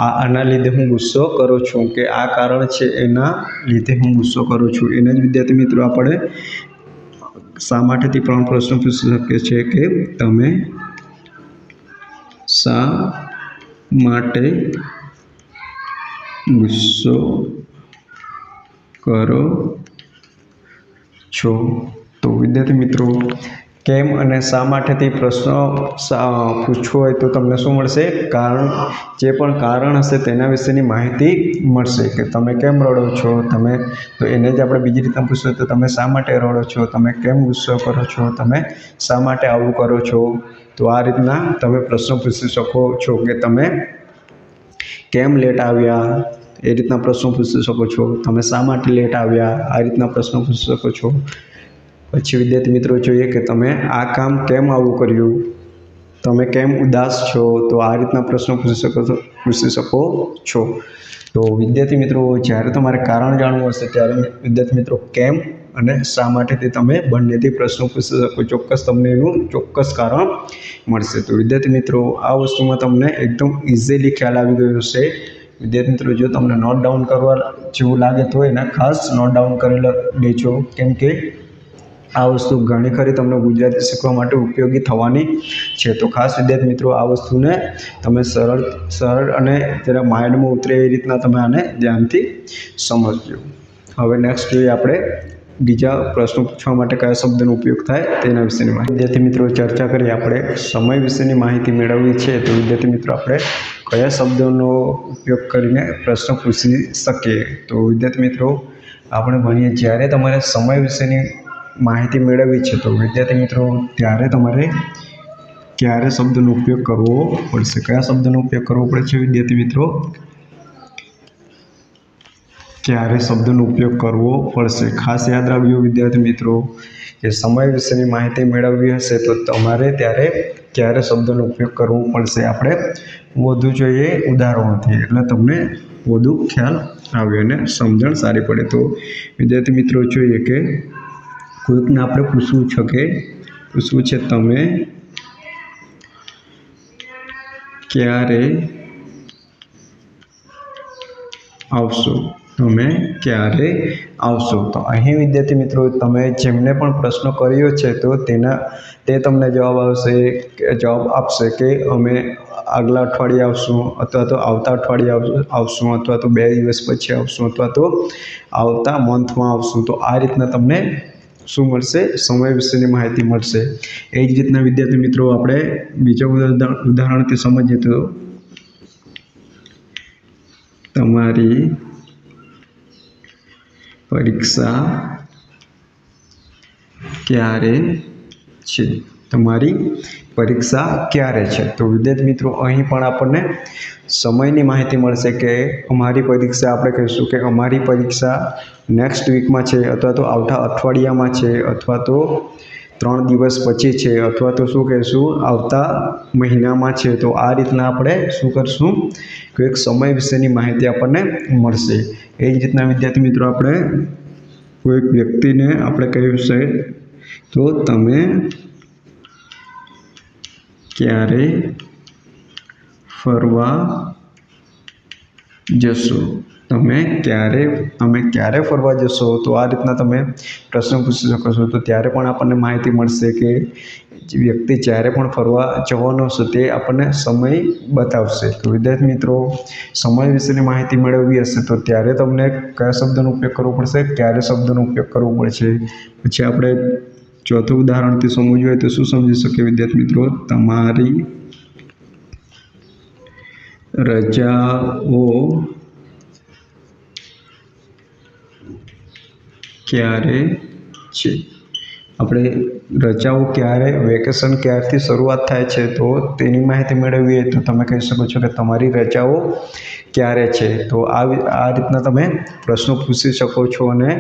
આના લીધે હું ગુસ્સો કરું છું, કે આ કારણ છે એના લીધે હું ગુસ્સો કરું છું. એને જ વિદ્યાર્થી મિત્રો આપણે શા માટેથી પણ પ્રશ્ન પૂછી શકીએ છીએ કે તમે શા માટે ગુસ્સો કરો છો? તો વિદ્યાર્થી મિત્રો કેમ અને શા માટેથી પ્રશ્નો પૂછવો હોય તો તમને શું મળશે? કારણ. જે પણ કારણ હશે તેના વિશેની માહિતી મળશે કે તમે કેમ રડો છો. તમે તો એને જ આપણે બીજી રીતના પૂછવું તો તમે શા માટે રડો છો? તમે કેમ ગુસ્સો કરો છો? તમે શા માટે આવું કરો છો? તો આ રીતના તમે પ્રશ્નો પૂછી શકો છો કે તમે કેમ લેટ આવ્યા, એ રીતના પ્રશ્નો પૂછી શકો છો. તમે શા માટે લેટ આવ્યા, આ રીતના પ્રશ્નો પૂછી શકો છો. પછી વિદ્યાર્થી મિત્રો જોઈએ કે તમે આ કામ કેમ આવું કર્યું, તમે કેમ ઉદાસ છો. તો આ રીતના પ્રશ્નો પૂછી શકો છો. તો વિદ્યાર્થી મિત્રો જ્યારે તમારે કારણ જાણવું હશે ત્યારે વિદ્યાર્થી મિત્રો કેમ અને શા માટેથી તમે બંનેથી પ્રશ્નો પૂછી શકો. ચોક્કસ તમને એનું ચોક્કસ કારણ મળશે. તો વિદ્યાર્થી મિત્રો આ વસ્તુમાં તમને એકદમ ઇઝીલી ખ્યાલ આવી ગયો હશે. વિદ્યાર્થી મિત્રો જો તમને નોટ ડાઉન કરવા જેવું લાગે તો એને ખાસ નોટ ડાઉન કરી લેજો, કેમ કે આ વસ્તુ ઘણી ખરી તમને ગુજરાતી શીખવા માટે ઉપયોગી થવાની છે. તો ખાસ વિદ્યાર્થી મિત્રો આ વસ્તુને તમે સરળ અને જરા માઇન્ડમાં ઉતરે એ રીતના તમે આને ધ્યાનથી સમજજો. હવે નેક્સ્ટ જોઈએ આપણે બીજા પ્રશ્નો પૂછવા માટે કયા શબ્દનો ઉપયોગ થાય તેના વિશેની માહિતી. વિદ્યાર્થી મિત્રો, ચર્ચા કરીએ આપણે સમય વિશેની માહિતી મેળવવી છે તો વિદ્યાર્થી મિત્રો આપણે કયા શબ્દોનો ઉપયોગ કરીને પ્રશ્ન પૂછી શકીએ. તો વિદ્યાર્થી મિત્રો આપણે ભણીએ જ્યારે તમારે સમય વિશેની માહિતી મેળવવી છે તો વિદ્યાર્થી મિત્રો ત્યારે તમારે ક્યારે શબ્દનો ઉપયોગ કરવો પડશે. કયા શબ્દનો ઉપયોગ કરવો પડે છે વિદ્યાર્થી મિત્રો? ક્યારે શબ્દનો ઉપયોગ કરવો પડશે. ખાસ યાદ રાખજો વિદ્યાર્થી મિત્રો કે સમય વિશેની માહિતી મેળવવી હશે તો તમારે ત્યારે ક્યારે શબ્દનો ઉપયોગ કરવો પડશે. આપણે વધુ જોઈએ ઉદાહરણોથી એટલે તમને વધુ ખ્યાલ આવે અને સમજણ સારી પડે. તો વિદ્યાર્થી મિત્રો જોઈએ કે કોઈકને આપણે પૂછવું છે તમે ક્યારે આવશો. તો અહીં વિદ્યાર્થી મિત્રો તમે જેમને પણ પ્રશ્ન કર્યો છે તો તે તમને જવાબ આપશે કે અમે આગલા અઠવાડિયે આવશું, અથવા તો આવતા અઠવાડિયે આવશું, અથવા તો 2 દિવસ પછી આવશું, અથવા તો આવતા મંથમાં આવશું. તો આ રીતના તમને શું મળશે? સમય વિશેની માહિતી મળશે. એ જ રીતના વિદ્યાર્થી મિત્રો આપણે બીજા ઉદાહરણથી સમજીએ તો તમારી પરીક્ષા ક્યારે છે. તો વિદ્યાર્થી મિત્રો અહીં પણ આપણને સમયની માહિતી મળશે કે અમારી પરીક્ષા, આપણે કહીશું કે અમારી પરીક્ષા નેક્સ્ટ વીકમાં છે, અથવા તો આવતા અઠવાડિયામાં છે, અથવા તો 3 દિવસ પછી છે, અથવા તો શું કહીશું આવતા મહિનામાં છે. તો આ રીતના આપણે શું કરશું? કોઈક સમય વિશેની માહિતી આપણને મળશે. એ જ રીતના વિદ્યાર્થી મિત્રો આપણે કોઈક વ્યક્તિને આપણે કહ્યું છે તો તમે ક્યારે ફરવા જશો. તમે ક્યારે ફરવા જશો. તો આ રીતના તમે પ્રશ્ન પૂછી શકો છો. તો ત્યારે પણ આપણને માહિતી મળશે કે વ્યક્તિ જ્યારે પણ ફરવા જવાનો હશે તે આપણને સમય બતાવશે. તો વિદ્યાર્થી મિત્રો સમય વિશેની માહિતી મેળવવી હશે તો ત્યારે તમને કયા શબ્દનો ઉપયોગ કરવો પડશે? ક્યારે શબ્દનો ઉપયોગ કરવો પડશે. પછી આપણે ચોથું ઉદાહરણથી સમજવું હોય તો શું સમજી શકીએ વિદ્યાર્થી મિત્રો? તમારી રજાઓ ક્યારે છે. આપણે રજાઓ ક્યારે, વેકેશન ક્યારથી શરૂઆત થાય છે તો તેની માહિતી મેળવવી હોય તો તમે કહી શકો છો કે તમારી રજાઓ ક્યારે છે. તો આ રીતના તમે પ્રશ્નો પૂછી શકો છો અને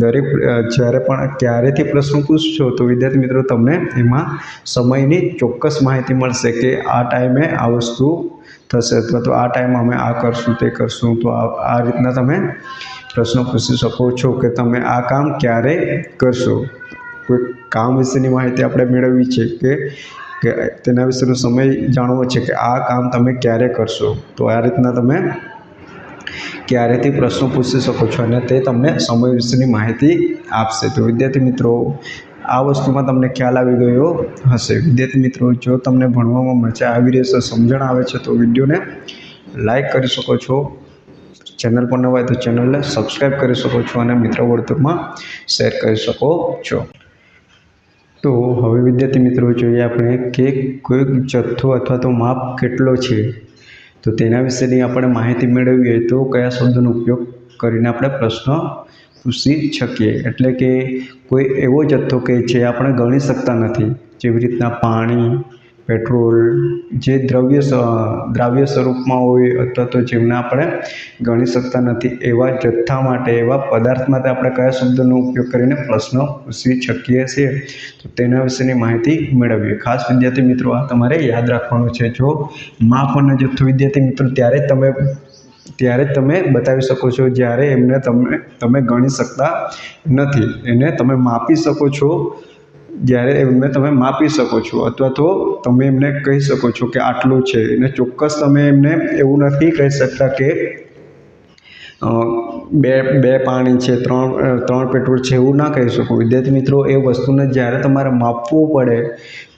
દરેક જ્યારે પણ ક્યારેથી પ્રશ્નો પૂછશો તો વિદ્યાર્થી મિત્રો તમને એમાં સમયની ચોક્કસ માહિતી મળશે કે આ ટાઈમે આ વસ્તુ થશે, અથવા તો આ ટાઈમે અમે આ કરશું તે કરશું. તો આ રીતના તમે પ્રશ્નો પૂછી શકો છો કે તમે આ કામ ક્યારે કરશો. કોઈ કામ વિશેની માહિતી આપણે મેળવવી છે કે તેના વિશેનો સમય જાણવો છે કે આ કામ તમે ક્યારે કરશો. તો આ રીતના તમે ક્યારેથી પ્રશ્નો પૂછી શકો છો અને તે તમને સમય વિશેની માહિતી આપશે. તો વિદ્યાર્થી મિત્રો આ વસ્તુમાં તમને ખ્યાલ આવી ગયો હશે. વિદ્યાર્થી મિત્રો જો તમને ભણવામાં મજા આવી રહી છે, સમજણ આવે છે તો વિડીયોને લાઈક કરી શકો છો. ચેનલ પર ન હોય તો ચેનલને સબસ્ક્રાઈબ કરી શકો છો અને મિત્ર વર્તુળમાં શેર કરી શકો છો. તો હવે વિદ્યાર્થી મિત્રો જોઈએ આપણે કે કોઈક જથ્થો અથવા તો માપ કેટલો છે તો તેના વિશેની આપણે માહિતી મેળવવી હોય તો કયા શબ્દનો ઉપયોગ કરીને આપણે પ્રશ્ન પૂછી શકીએ. એટલે કે કોઈ એવો જથ્થો કે જે આપણે ગણી શકતા નથી, જેવી રીતના પાણી, પેટ્રોલ, જે દ્રાવ્ય સ્વરૂપમાં હોય અથવા તો જેમને આપણે ગણી શકતા નથી એવા જથ્થા માટે, એવા પદાર્થ માટે આપણે કયા શબ્દનો ઉપયોગ કરીને પ્રશ્ન પૂછી શકીએ છીએ તો તેના વિશેની માહિતી મેળવીએ. ખાસ વિદ્યાર્થી મિત્રો આ તમારે યાદ રાખવાનું છે. જો માપ અને જથ્થો વિદ્યાર્થી મિત્રો ત્યારે જ તમે બતાવી શકો છો જ્યારે એમને તમે ગણી શકતા નથી. એને તમે માપી શકો છો જ્યારે એમને તમે માપી શકો છો, અથવા તો તમે એમને કહી શકો છો કે આટલું છે. એને ચોક્કસ તમે એમને એવું નથી કહી શકતા કે 2 પાણી છે, 3 પેટ્રોલ છે, એવું ના કહી શકો. વિદ્યાર્થી મિત્રો એ વસ્તુને જ્યારે તમારે માપવું પડે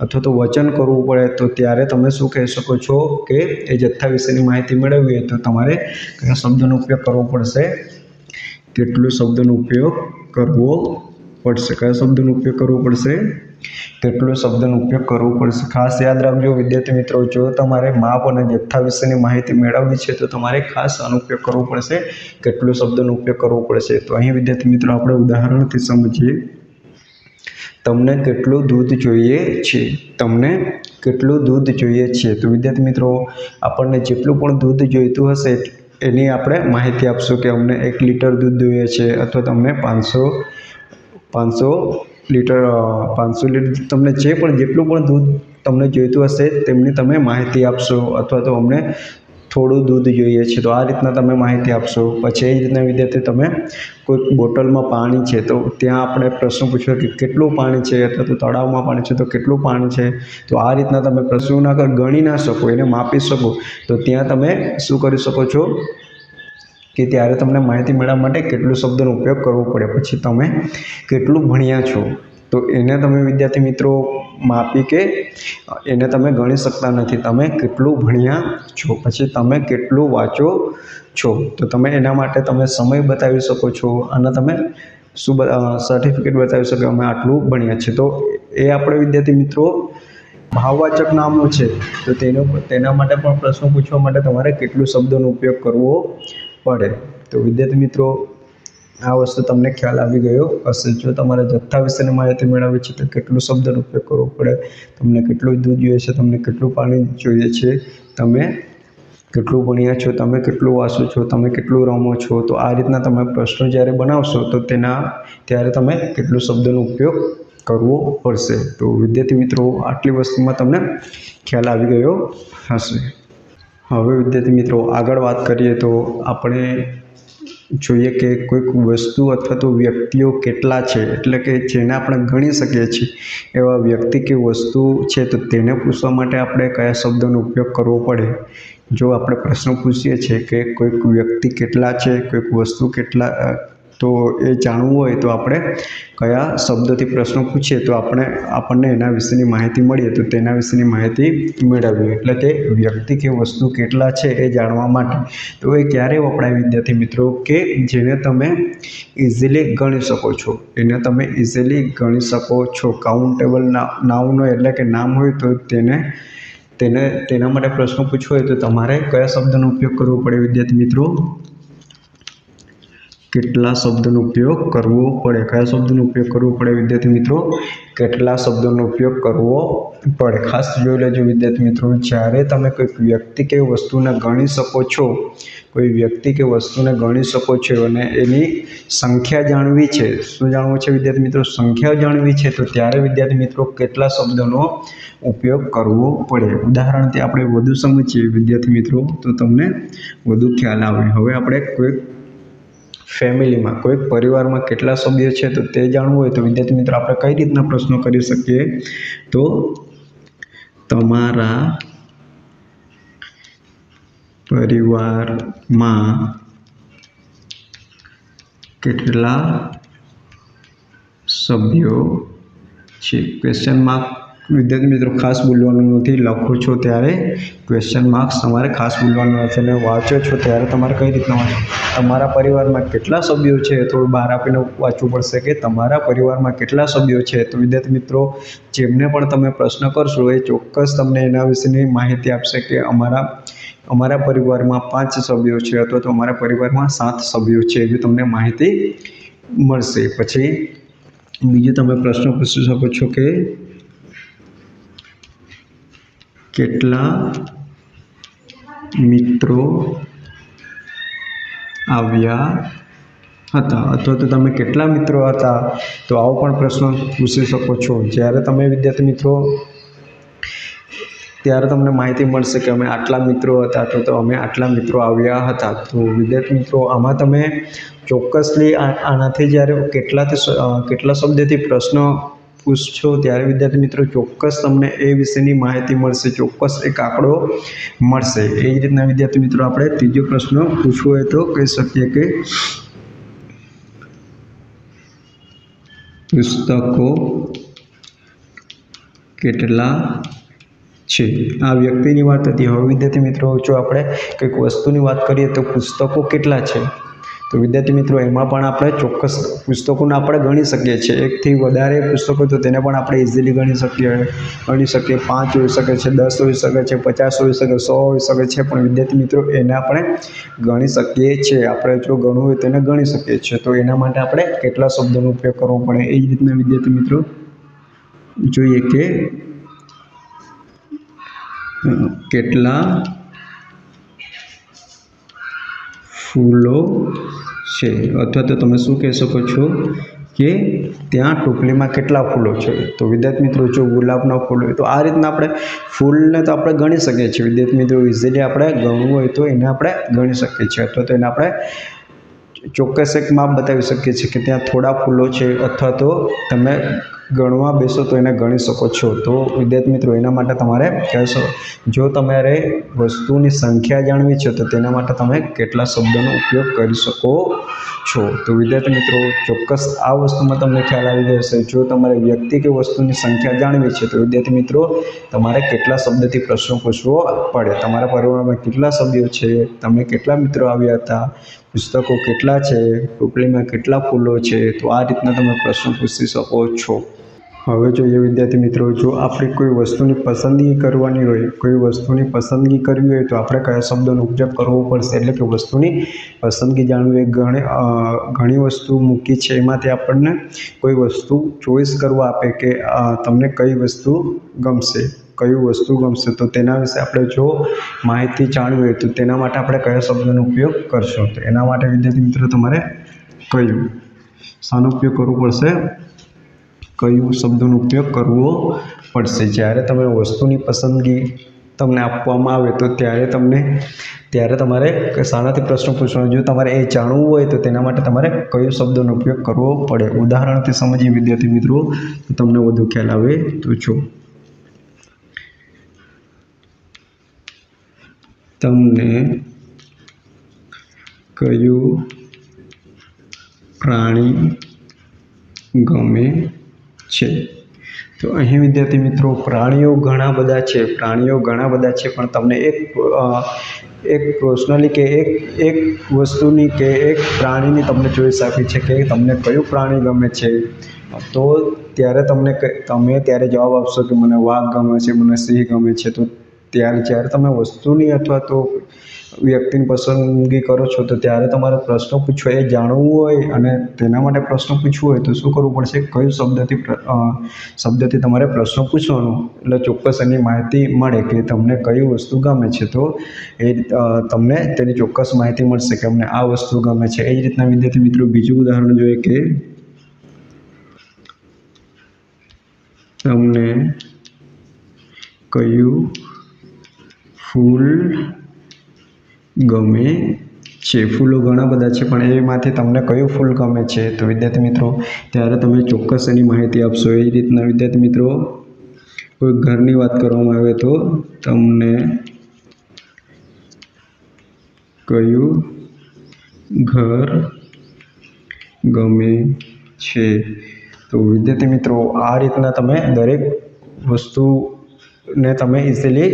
અથવા તો વચન કરવું પડે તો ત્યારે તમે શું કહી શકો છો કે એ જથ્થા વિશેની માહિતી મેળવવી હોય તો તમારે કયા શબ્દનો ઉપયોગ કરવો પડશે? કેટલું શબ્દનો ઉપયોગ કરવો પડશે. કયા શબ્દનો ઉપયોગ કરવો પડશે? કેટલો શબ્દનો ઉપયોગ કરવો પડશે. ખાસ યાદ રાખજો વિદ્યાર્થી મિત્રો, જો તમારે માપ અને જથ્થા વિશેની માહિતી મેળવવી છે તો તમારે ખાસ આનો ઉપયોગ કરવો પડશે. કેટલો શબ્દનો ઉપયોગ કરવો પડશે. તો અહીં વિદ્યાર્થી મિત્રો આપણે ઉદાહરણથી સમજીએ. તમને કેટલું દૂધ જોઈએ છે? તમને કેટલું દૂધ જોઈએ છે? તો વિદ્યાર્થી મિત્રો, આપણને જેટલું પણ દૂધ જોઈતું હશે એની આપણે માહિતી આપશું કે અમને 1 લીટર દૂધ જોઈએ છે, અથવા તમને 500 લીટર તમને જેટલું પણ દૂધ તમને જોઈતું હશે તેમની તમે માહિતી આપશો, અથવા તો અમને થોડું દૂધ જોઈએ છે તો આ રીતના તમે માહિતી આપશો. પછી એ જ રીતના વિદ્યાર્થી તમે કોઈક બોટલમાં પાણી છે તો ત્યાં આપણે પ્રશ્ન પૂછ્યો કે કેટલું પાણી છે, અથવા તો તળાવમાં પાણી છે તો કેટલું પાણી છે. તો આ રીતના તમે પ્રશ્નોના ગણી ના શકો, એને માપી શકો, તો ત્યાં તમે શું કરી શકો છો કે ત્યારે તમને માહિતી મેળવવા માટે કેટલું શબ્દનો ઉપયોગ કરવો પડે. પછી તમે કેટલું ભણ્યા છો તો એને તમે વિદ્યાર્થી મિત્રો માપી કે એને તમે ગણી શકતા નથી. તમે કેટલું ભણ્યા છો, પછી તમે કેટલું વાંચો છો, તો તમે એના માટે તમે સમય બતાવી શકો છો અને તમે સર્ટિફિકેટ બતાવી શકો અમે આટલું ભણ્યા છે. તો એ આપણે વિદ્યાર્થી મિત્રો ભાવવાચક નામનું છે તો તેના માટે પણ પ્રશ્નો પૂછવા માટે તમારે કેટલું શબ્દોનો ઉપયોગ કરવો પડે. તો વિદ્યાર્થી મિત્રો આ વસ્તુ તમને ખ્યાલ આવી ગયો હશે. જો તમારે જથ્થા વિશેની માહિતી મેળવવી છે તો કેટલું શબ્દનો ઉપયોગ કરવો પડે, તમને કેટલું દૂધ જોઈએ છે, તમને કેટલું પાણી જોઈએ છે, તમે કેટલું ભણ્યા છો, તમે કેટલું વાંચો છો, તમે કેટલું રમો છો. તો આ રીતના તમે પ્રશ્નો જ્યારે બનાવશો તો ત્યારે તમે કેટલું શબ્દનો ઉપયોગ કરવો પડશે. તો વિદ્યાર્થી મિત્રો આટલી વસ્તુમાં તમને ખ્યાલ આવી ગયો હશે. હવે વિદ્યાર્થી મિત્રો આગળ વાત કરીએ તો આપણે જોઈએ કે કોઈક વસ્તુ અથવા તો વ્યક્તિઓ કેટલા છે, એટલે કે જેને આપણે ગણી શકીએ છીએ એવા વ્યક્તિ કે વસ્તુ છે તો તેને પૂછવા માટે આપણે કયા શબ્દનો ઉપયોગ કરવો પડે. જો આપણે પ્રશ્ન પૂછીએ છીએ કે કોઈક વ્યક્તિ કેટલા છે, કોઈક વસ્તુ કેટલા, તો એ જાણવું હોય તો આપણે કયા શબ્દથી પ્રશ્ન પૂછીએ તો આપણને એના વિશેની માહિતી મળીએ તો તેના વિશેની માહિતી મેળવીએ. એટલે કે વ્યક્તિ કે વસ્તુ કેટલા છે એ જાણવા માટે. તો એ ક્યારે વપરાય વિદ્યાર્થી મિત્રો કે જેને તમે ઇઝીલી ગણી શકો છો, એને તમે ઇઝીલી ગણી શકો છો. કાઉન્ટેબલ નાઉન હોય એટલે કે નામ હોય તો તેના માટે પ્રશ્ન પૂછવો હોય તો તમારે કયા શબ્દનો ઉપયોગ કરવો પડે વિદ્યાર્થી મિત્રો? કેટલા શબ્દનો ઉપયોગ કરવો પડે. કયા શબ્દનો ઉપયોગ કરવો પડે વિદ્યાર્થી મિત્રો? કેટલા શબ્દોનો ઉપયોગ કરવો પડે. ખાસ જોઈ લેજો વિદ્યાર્થી મિત્રો, જ્યારે તમે કોઈક વ્યક્તિ કે વસ્તુને ગણી શકો છો, કોઈ વ્યક્તિ કે વસ્તુને ગણી શકો છો અને એની સંખ્યા જાણવી છે, શું જાણવું છે વિદ્યાર્થી મિત્રો? સંખ્યા જાણવી છે, તો ત્યારે વિદ્યાર્થી મિત્રો કેટલા શબ્દોનો ઉપયોગ કરવો પડે. ઉદાહરણથી આપણે વધુ સમજીએ વિદ્યાર્થી મિત્રો તો તમને વધુ ખ્યાલ આવે. હવે આપણે કોઈક ફેમિલીમાં, કોઈક પરિવારમાં કેટલા સભ્યો છે તો તે જાણવું હોય તો વિદ્યાર્થી મિત્રો આપણે કઈ રીતના પ્રશ્નો કરી શકીએ? તો તમારા પરિવારમાં કેટલા સભ્યો છે? ક્વેશ્ચન માર્ક વિદ્યાર્થી મિત્રો ખાસ બોલવાનું નથી. લખો છો ત્યારે ક્વેશ્ચન માર્ક્સ તમારે ખાસ બોલવાનું નથી, અને વાંચો છો ત્યારે તમારે કઈ રીતના વાંચો? તમારા પરિવારમાં કેટલા સભ્યો છે થોડું બહાર આપીને વાંચવું પડશે કે તમારા પરિવારમાં કેટલા સભ્યો છે. તો વિદ્યાર્થી મિત્રો જેમને પણ તમે પ્રશ્ન કરશો એ ચોક્કસ તમને એના વિશેની માહિતી આપશે કે અમારા પરિવારમાં 5 સભ્યો છે, અથવા તો અમારા પરિવારમાં 7 સભ્યો છે, એવી તમને માહિતી મળશે. પછી બીજું તમે પ્રશ્ન પૂછી શકો છો કે કેટલા મિત્રો આવ્યા હતા, અથવા તો તમે કેટલા મિત્રો હતા, તો આવો પણ પ્રશ્ન પૂછી શકો છો. જ્યારે તમે વિદ્યાર્થી મિત્રો ત્યારે તમને માહિતી મળશે કે અમે આટલા મિત્રો હતા, તો અમે આટલા મિત્રો આવ્યા હતા. તો વિદ્યાર્થી મિત્રો આમાં તમે ચોક્કસલી આનાથી જ્યારે કેટલા શબ્દથી પ્રશ્ન પૂછશો ત્યારે વિદ્યાર્થી મિત્રો ચોક્કસ તમને એ વિશેની માહિતી મળશે, ચોક્કસ એક આંકડો મળશે. એ જ રીતના વિદ્યાર્થી મિત્રો આપણે ત્રીજો પ્રશ્ન પૂછવો હોય તો કહી શકીએ કે પુસ્તકો કેટલા છે. આ વ્યક્તિની વાત હતી. હવે વિદ્યાર્થી મિત્રો જો આપણે કંઈક વસ્તુની વાત કરીએ તો પુસ્તકો કેટલા છે, તો વિદ્યાર્થી મિત્રો એમાં પણ આપણે ચોક્કસ પુસ્તકોને આપણે ગણી શકીએ છીએ. એકથી વધારે પુસ્તકો તો તેને પણ આપણે ઇઝીલી ગણી શકીએ. 5 હોઈ શકે છે, 10 હોઈ શકે છે, 50 હોઈ શકે, 100 હોઈ શકે છે, પણ વિદ્યાર્થી મિત્રો એને આપણે ગણી શકીએ છીએ. આપણે જો ગણવું હોય તેને ગણી શકીએ છીએ. તો એના માટે આપણે કેટલા શબ્દોનો ઉપયોગ કરવો પડે એ જ રીતના વિદ્યાર્થી મિત્રો જોઈએ કે કેટલા ફૂલો છે, અથવા તો તમે શું કહી શકો છો કે ત્યાં ટોપલીમાં કેટલા ફૂલો છે. તો વિદ્યાર્થી મિત્રો જો ગુલાબના ફૂલ હોય તો આ રીતના આપણે ફૂલને તો આપણે ગણી શકીએ છીએ. વિદ્યાર્થી મિત્રો ઇઝીલી આપણે ગણવું હોય તો એને આપણે ગણી શકીએ છીએ, અથવા તો એને આપણે ચોક્કસ એક માપ બતાવી શકીએ છીએ કે ત્યાં થોડા ફૂલો છે, અથવા તો તમે ગણવા બેસો તો એને ગણી શકો છો. તો વિદ્યાર્થી મિત્રો એના માટે તમારે કહેશો, જો તમારે વસ્તુની સંખ્યા જાણવી છે તો તેના માટે તમે કેટલા શબ્દોનો ઉપયોગ કરી શકો છો. તો વિદ્યાર્થી મિત્રો ચોક્કસ આ વસ્તુમાં તમને ખ્યાલ આવી ગયો હશે. જો તમારે વ્યક્તિ કે વસ્તુની સંખ્યા જાણવી છે તો વિદ્યાર્થી મિત્રો તમારે કેટલા શબ્દથી પ્રશ્નો પૂછવો પડે. તમારા પરિવારમાં કેટલા સભ્યો છે, તમે કેટલા મિત્રો આવ્યા હતા, પુસ્તકો કેટલા છે, ટોપલીમાં કેટલા ફૂલો છે. તો આ રીતના તમે પ્રશ્નો પૂછી શકો છો. હવે જોઈએ વિદ્યાર્થી મિત્રો, જો આપણે કોઈ વસ્તુની પસંદગી કરવાની હોય, કોઈ વસ્તુની પસંદગી કરવી હોય તો આપણે કયા શબ્દોનો ઉપયોગ કરવો પડશે. એટલે કે વસ્તુની પસંદગી જાણવી હોય. ઘણી વસ્તુ મૂકી છે, એમાંથી આપણને કોઈ વસ્તુ ચોઈસ કરવા આપે કે તમને કઈ વસ્તુ ગમશે, કયું વસ્તુ ગમશે. તો તેના વિશે આપણે જો માહિતી જાણવી હોય તો તેના માટે આપણે કયા શબ્દોનો ઉપયોગ કરશું. તો એના માટે વિદ્યાર્થી મિત્રો તમારે શાનો ઉપયોગ કરવો પડશે, કયું શબ્દોનો ઉપયોગ કરવો પડશે. જ્યારે તમે વસ્તુની પસંદગી તમને આપવામાં આવે તો ત્યારે તમારે શાનાથી પ્રશ્ન પૂછવાનો. જો તમારે એ જાણવું હોય તો તેના માટે તમારે કયો શબ્દોનો ઉપયોગ કરવો પડે. ઉદાહરણથી સમજીએ વિદ્યાર્થી મિત્રો તો તમને વધુ ખ્યાલ આવે તો જો તમને કયું પ્રાણી ગમે છે. તો અહીં વિદ્યાર્થી મિત્રો પ્રાણીઓ ઘણા બધા છે, પણ તમને એક પર્સનલી કે એક વસ્તુની કે એક પ્રાણીની તમને ચોઈસ આપી છે કે તમને કયું પ્રાણી ગમે છે. તો ત્યારે તમે જવાબ આપશો કે મને વાઘ ગમે છે, મને સિંહ ગમે છે. તો જ્યારે તમે વસ્તુની અથવા તો વ્યક્તિની પસંદગી કરો છો તો ત્યારે તમારે પ્રશ્નો પૂછવા, એ જાણવું હોય અને તેના માટે પ્રશ્નો પૂછવું હોય તો શું કરવું પડશે, કયું શબ્દથી તમારે પ્રશ્નો પૂછવાનો. એટલે ચોક્કસ એની માહિતી મળે કે તમને કઈ વસ્તુ ગમે છે. તો એ તમને તેની ચોક્કસ માહિતી મળશે કે અમને આ વસ્તુ ગમે છે. એ જ રીતના વિદ્યાર્થી મિત્રો બીજું ઉદાહરણ જોઈએ કે તમને કયું ફૂલ ગમે છે. ફૂલો ઘણા બધા છે, પણ એમાંથી તમને કયું ફૂલ ગમે છે. તો વિદ્યાર્થી મિત્રો ત્યારે તમે ચોક્કસ એની માહિતી આપશો. એ જ રીતના વિદ્યાર્થી મિત્રો કોઈ ઘરની વાત કરવામાં આવે તો તમને કયું ઘર ગમે છે. તો વિદ્યાર્થી મિત્રો આ રીતના તમે દરેક વસ્તુને તમે ઇઝીલી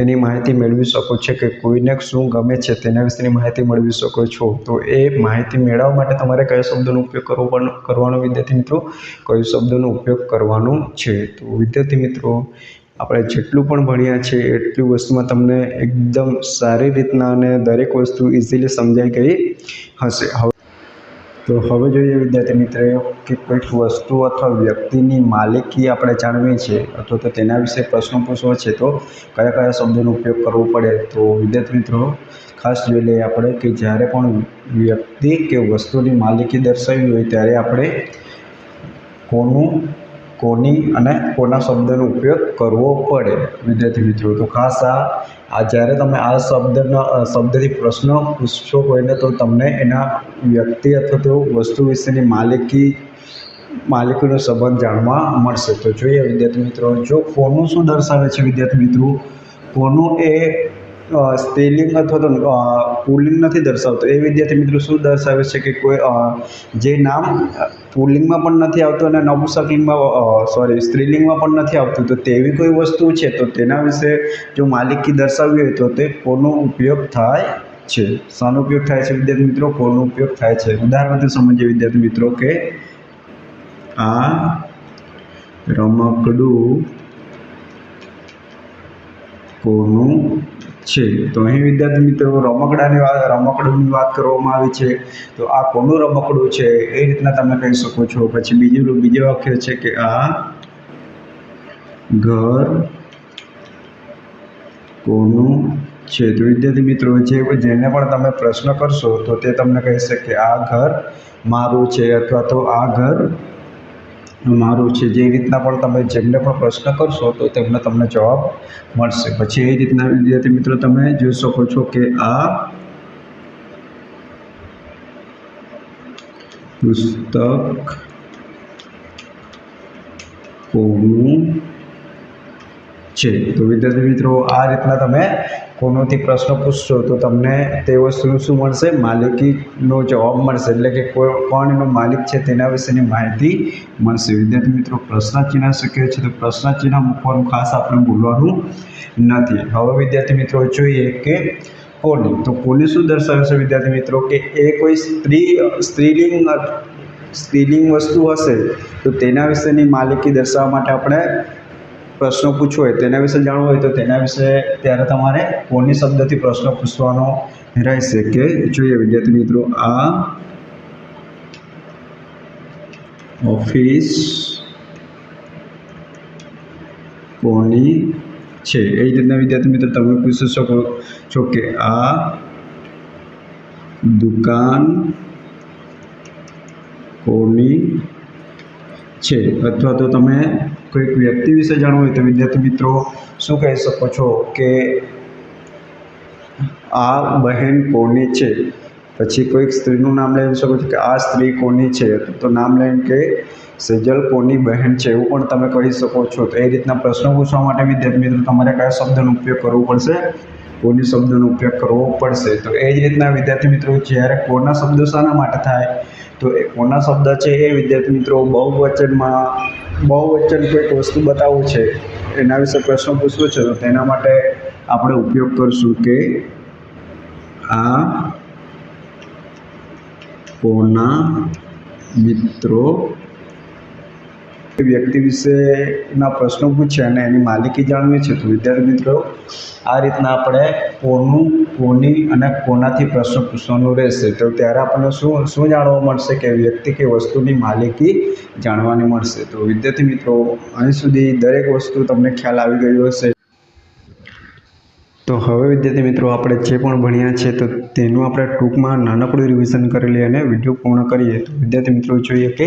એની માહિતી મેળવી શકો છો કે કોઈને શું ગમે છે તેના વિશેની માહિતી મેળવી શકો છો. તો એ માહિતી મેળવવા માટે તમારે કયા શબ્દોનો ઉપયોગ કરવાનો વિદ્યાર્થી મિત્રો, કયો શબ્દોનો ઉપયોગ કરવાનો છે. તો વિદ્યાર્થી મિત્રો આપણે જેટલું પણ ભણ્યા છે એટલી વસ્તુમાં તમને એકદમ સારી રીતના અને દરેક વસ્તુ ઇઝીલી સમજાઈ ગઈ હશે. તો હવે જોઈએ વિદ્યાર્થી મિત્રો કે કોઈક વસ્તુ અથવા વ્યક્તિની માલિકી આપણે જાણવી છે અથવા તો તેના વિશે પ્રશ્નો પૂછવા છે તો કયા શબ્દોનો ઉપયોગ કરવો પડે. તો વિદ્યાર્થી મિત્રો ખાસ જોઈ લઈએ આપણે કે જ્યારે પણ વ્યક્તિ કે વસ્તુની માલિકી દર્શાવવી હોય ત્યારે આપણે કોની અને કોના શબ્દનો ઉપયોગ કરવો પડે વિદ્યાર્થી મિત્રો. તો ખાસ જ્યારે તમે આ શબ્દથી પ્રશ્ન પૂછશો કોઈને તો તમને એના વ્યક્તિ અથવા તો વસ્તુ વિશેની માલિકીનો સંબંધ જાણવા મળશે. તો જોઈએ વિદ્યાર્થી મિત્રો, જો કોનું શું દર્શાવે છે વિદ્યાર્થી મિત્રો, કોનું એ સ્ત્રીલિંગ અથવા તો પુલ્લિંગ નથી દર્શાવતો. એ વિદ્યાર્થી મિત્રો શું દર્શાવે છે કે કોઈ જે નામ પુલ્લિંગમાં પણ નથી આવતું અને સ્ત્રીલિંગમાં પણ નથી આવતું, તો તેવી કોઈ વસ્તુ છે તો તેના વિશે જો માલિકી દર્શાવવી હોય તો તે કોનો ઉપયોગ થાય છે. શાનો ઉપયોગ થાય છે વિદ્યાર્થી મિત્રો? કોનો ઉપયોગ થાય છે. ઉદાહરણથી સમજીએ વિદ્યાર્થી મિત્રો કે આ રમકડું કોનું છે. તો અહીં વિદ્યાર્થી મિત્રો રમકડાની વાત કરવામાં આવી છે. તો આ કોનું રમકડું છે એ રીતના તમે કહી શકો છો. પછી બીજું વાક્ય છે કે આ ઘર કોનું છે. તો વિદ્યાર્થી મિત્રો જેને પણ તમે પ્રશ્ન કરશો તો તે તમને કહેશે કે આ ઘર મારું છે અથવા તો આ ઘર મારું છે. જે રીતના પણ તમે જેમને પણ પ્રશ્ન કરશો તો તેમને તમને જવાબ મળશે. પછી એ રીતના વિદ્યાર્થી મિત્રો તમે જોઈ શકો છો કે આ પુસ્તક કોનું છે. તો વિદ્યાર્થી મિત્રો આ રીતના તમે કોનોથી પ્રશ્ન પૂછશો તો તમને તે વસ્તુનું શું મળશે? માલિકીનો જવાબ મળશે. એટલે કે કોણ એનો માલિક છે તેના વિશેની માહિતી મળશે. વિદ્યાર્થી મિત્રો પ્રશ્ન ચિહ્ન શક્ય છે તો પ્રશ્ન ચિહ્ન મૂકવાનું ખાસ આપણે ભૂલવાનું નથી. હવે વિદ્યાર્થી મિત્રો જોઈએ કે કોની. તો કોની શું દર્શાવે છે વિદ્યાર્થી મિત્રો? કે એ કોઈ સ્ત્રીલિંગ વસ્તુ હશે તો તેના વિશેની માલિકી દર્શાવવા માટે આપણે પ્રશ્ન પૂછવો હોય, તેના વિશે જાણવું હોય તો તેના વિશે ત્યારે તમારે કોની શબ્દથી પ્રશ્ન પૂછવાનો રહેશે. કે જોઈએ વિદ્યાર્થી મિત્રો આ ઓફિસ કોની છે. એ જ રીતના વિદ્યાર્થી મિત્રો તમે પૂછી શકો છો કે આ દુકાન કોની છે. અથવા તો તમે કોઈક વ્યક્તિ વિશે જાણવું હોય તો વિદ્યાર્થી મિત્રો શું કહી શકો છો કે આ બહેન કોની છે. પછી કોઈક સ્ત્રીનું નામ લઈ શકો છો કે આ સ્ત્રી કોની છે. તો નામ લઈને કે સેજલ કોની બહેન છે એવું પણ તમે કહી શકો છો. તો એ રીતના પ્રશ્નો પૂછવા માટે વિદ્યાર્થી મિત્રો તમારે કયા શબ્દનો ઉપયોગ કરવો પડશે? કોની શબ્દનો ઉપયોગ કરવો પડશે. તો એ જ રીતના વિદ્યાર્થી મિત્રો જ્યારે કોના શબ્દો શાના માટે થાય? તો એ કોના શબ્દ છે એ વિદ્યાર્થી મિત્રો બહુવચન કોઈક વસ્તુ બતાવવું છે એના વિશે પ્રશ્ન પૂછવો છે તો તેના માટે આપણે ઉપયોગ કરશું કે આ કોના મિત્રો. વ્યક્તિ વિશેના પ્રશ્નો પૂછ્યા અને એની માલિકી જાણવી છે તો વિદ્યાર્થી મિત્રો આ રીતના આપણે કોનું, કોની અને કોનાથી પ્રશ્ન પૂછવાનું રહેશે. તો ત્યારે આપણને શું જાણવા મળશે? કે વ્યક્તિ કે વસ્તુની માલિકી જાણવાની મળશે. તો વિદ્યાર્થી મિત્રો અહીં સુધી દરેક વસ્તુ તમને ખ્યાલ આવી ગયો હશે. તો હવે વિદ્યાર્થી મિત્રો આપણે જે પણ ભણ્યા છે તો તેનું આપણે ટૂંકમાં નાનકડું રિવિઝન કરી લઈએ અને વિડીયો પૂર્ણ કરીએ. તો વિદ્યાર્થી મિત્રો જોઈએ કે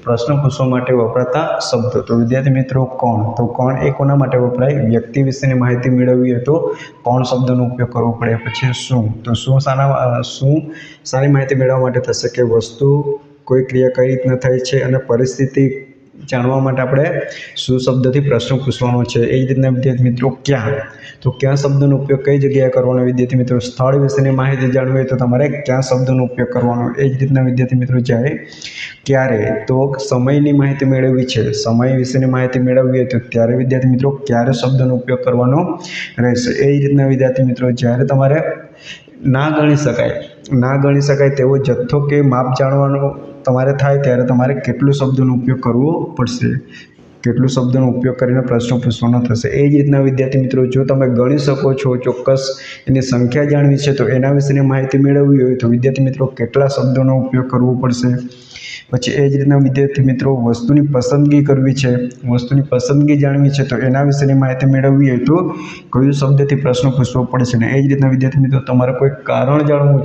પ્રશ્ન પૂછવા માટે વપરાતા શબ્દો. તો વિદ્યાર્થી મિત્રો કોણ. તો કોણ એ કોના માટે વપરાય? વ્યક્તિ વિશેની માહિતી મેળવવી હોય તો કોણ શબ્દનો ઉપયોગ કરવો પડે. પછી શું. તો શું સારી માહિતી મેળવવા માટે થશે? કે વસ્તુ કોઈ ક્રિયા કઈ રીતના થાય છે અને પરિસ્થિતિ જાણવા માટે આપણે શું શબ્દથી પ્રશ્ન પૂછવાનો છે. એ જ રીતના વિદ્યાર્થી મિત્રો ક્યાં. તો ક્યાં શબ્દનો ઉપયોગ કઈ જગ્યાએ કરવાનો? વિદ્યાર્થી મિત્રો સ્થળ વિશેની માહિતી જાણવી હોય તો તમારે ક્યાં શબ્દનો ઉપયોગ કરવાનો. એ જ રીતના વિદ્યાર્થી મિત્રો જ્યારે ક્યારે. તો સમયની માહિતી મેળવવી છે, સમય વિશેની માહિતી મેળવવી હોય તો ત્યારે વિદ્યાર્થી મિત્રો ક્યારે શબ્દનો ઉપયોગ કરવાનો રહેશે. એ જ રીતના વિદ્યાર્થી મિત્રો જ્યારે તમારે ના ગણી શકાય તેવો જથ્થો કે માપ જાણવાનો તમારે થાય ત્યારે તમારે કેટલું શબ્દોનો ઉપયોગ કરવો પડશે. કેટલું શબ્દોનો ઉપયોગ કરીને પ્રશ્નો પૂછવાનો થશે. એ જ રીતના વિદ્યાર્થી મિત્રો જો તમે ગણી શકો છો, ચોક્કસ એની સંખ્યા જાણવી છે તો એના વિશેની માહિતી મેળવવી હોય તો વિદ્યાર્થી મિત્રો કેટલા શબ્દોનો ઉપયોગ કરવો પડશે. પછી એ જ રીતના વિદ્યાર્થી મિત્રો વસ્તુની પસંદગી કરવી છે, વસ્તુની પસંદગી જાણવી છે તો એના વિશેની માહિતી મેળવવી હોય તો કયું શબ્દથી પ્રશ્ન પૂછવો પડશે. ને એ જ રીતના વિદ્યાર્થી મિત્રો તમારે કોઈ કારણ જાણવું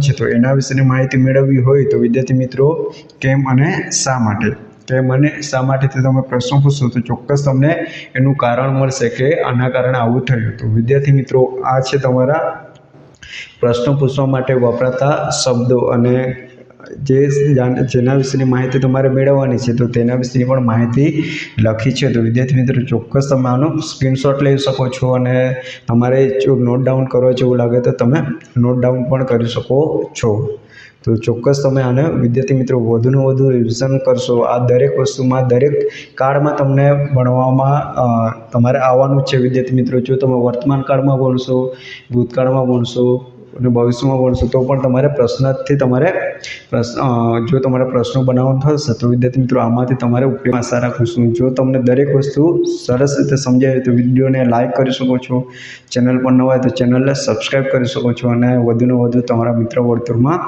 છે તો એના વિશેની માહિતી મેળવવી હોય તો વિદ્યાર્થી મિત્રો કેમ અને શા માટે. કેમ અને શા માટેથી તમે પ્રશ્ન પૂછશો તો ચોક્કસ તમને એનું કારણ મળશે કે આના કારણે આવું થયું. તો વિદ્યાર્થી મિત્રો આ છે તમારા પ્રશ્નો પૂછવા માટે વપરાતા શબ્દો અને જેના વિશેની માહિતી તમારે મેળવવાની છે તો તેના વિશેની પણ માહિતી લખી છે. તો વિદ્યાર્થી મિત્રો ચોક્કસ તમે આનો સ્ક્રીનશોટ લઈ શકો છો અને તમારે જો નોટ ડાઉન કરવા જેવું લાગે તો તમે નોટ ડાઉન પણ કરી શકો છો. તો તો ચોક્કસ તમે આને વિદ્યાર્થી મિત્રો વધુને વધુ રિવિઝન કરશો. આ દરેક વસ્તુમાં દરેક કાળમાં તમને ભણવામાં તમારે આવવાનું છે વિદ્યાર્થી મિત્રો. જો તમે વર્તમાન કાળમાં ભણશો, ભૂતકાળમાં ભણશો અને ભવિષ્યમાં ભણશો તો પણ તમારે પ્રશ્નથી તમારે જો તમારે પ્રશ્નો બનાવવાનું થશે તો વિદ્યાર્થી મિત્રો આમાંથી તમારે ઉપયોગ આશા રાખું છું. જો તમને દરેક વસ્તુ સરસ રીતે સમજાય તો વિડીયોને લાઈક કરી શકો છો. ચેનલ પર ન હોય તો ચેનલને સબસ્ક્રાઈબ કરી શકો છો અને વધુને વધુ તમારા મિત્ર વર્તુળમાં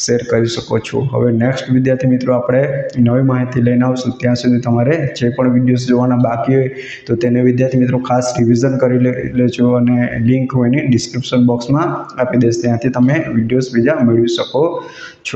શેર કરી શકો છો. હવે નેક્સ્ટ વિદ્યાર્થી મિત્રો આપણે નવી માહિતી લઈને આવશું. ત્યાં સુધી તમારે જે પણ વિડીયોઝ જોવાના બાકી હોય તો તેને વિદ્યાર્થી મિત્રો ખાસ રિવિઝન કરી લેજો અને લિંક હું એની ડિસ્ક્રિપ્શન બોક્સમાં આપી દઈશ. ત્યાંથી તમે વિડીયોઝ બીજા મેળવી શકો છો.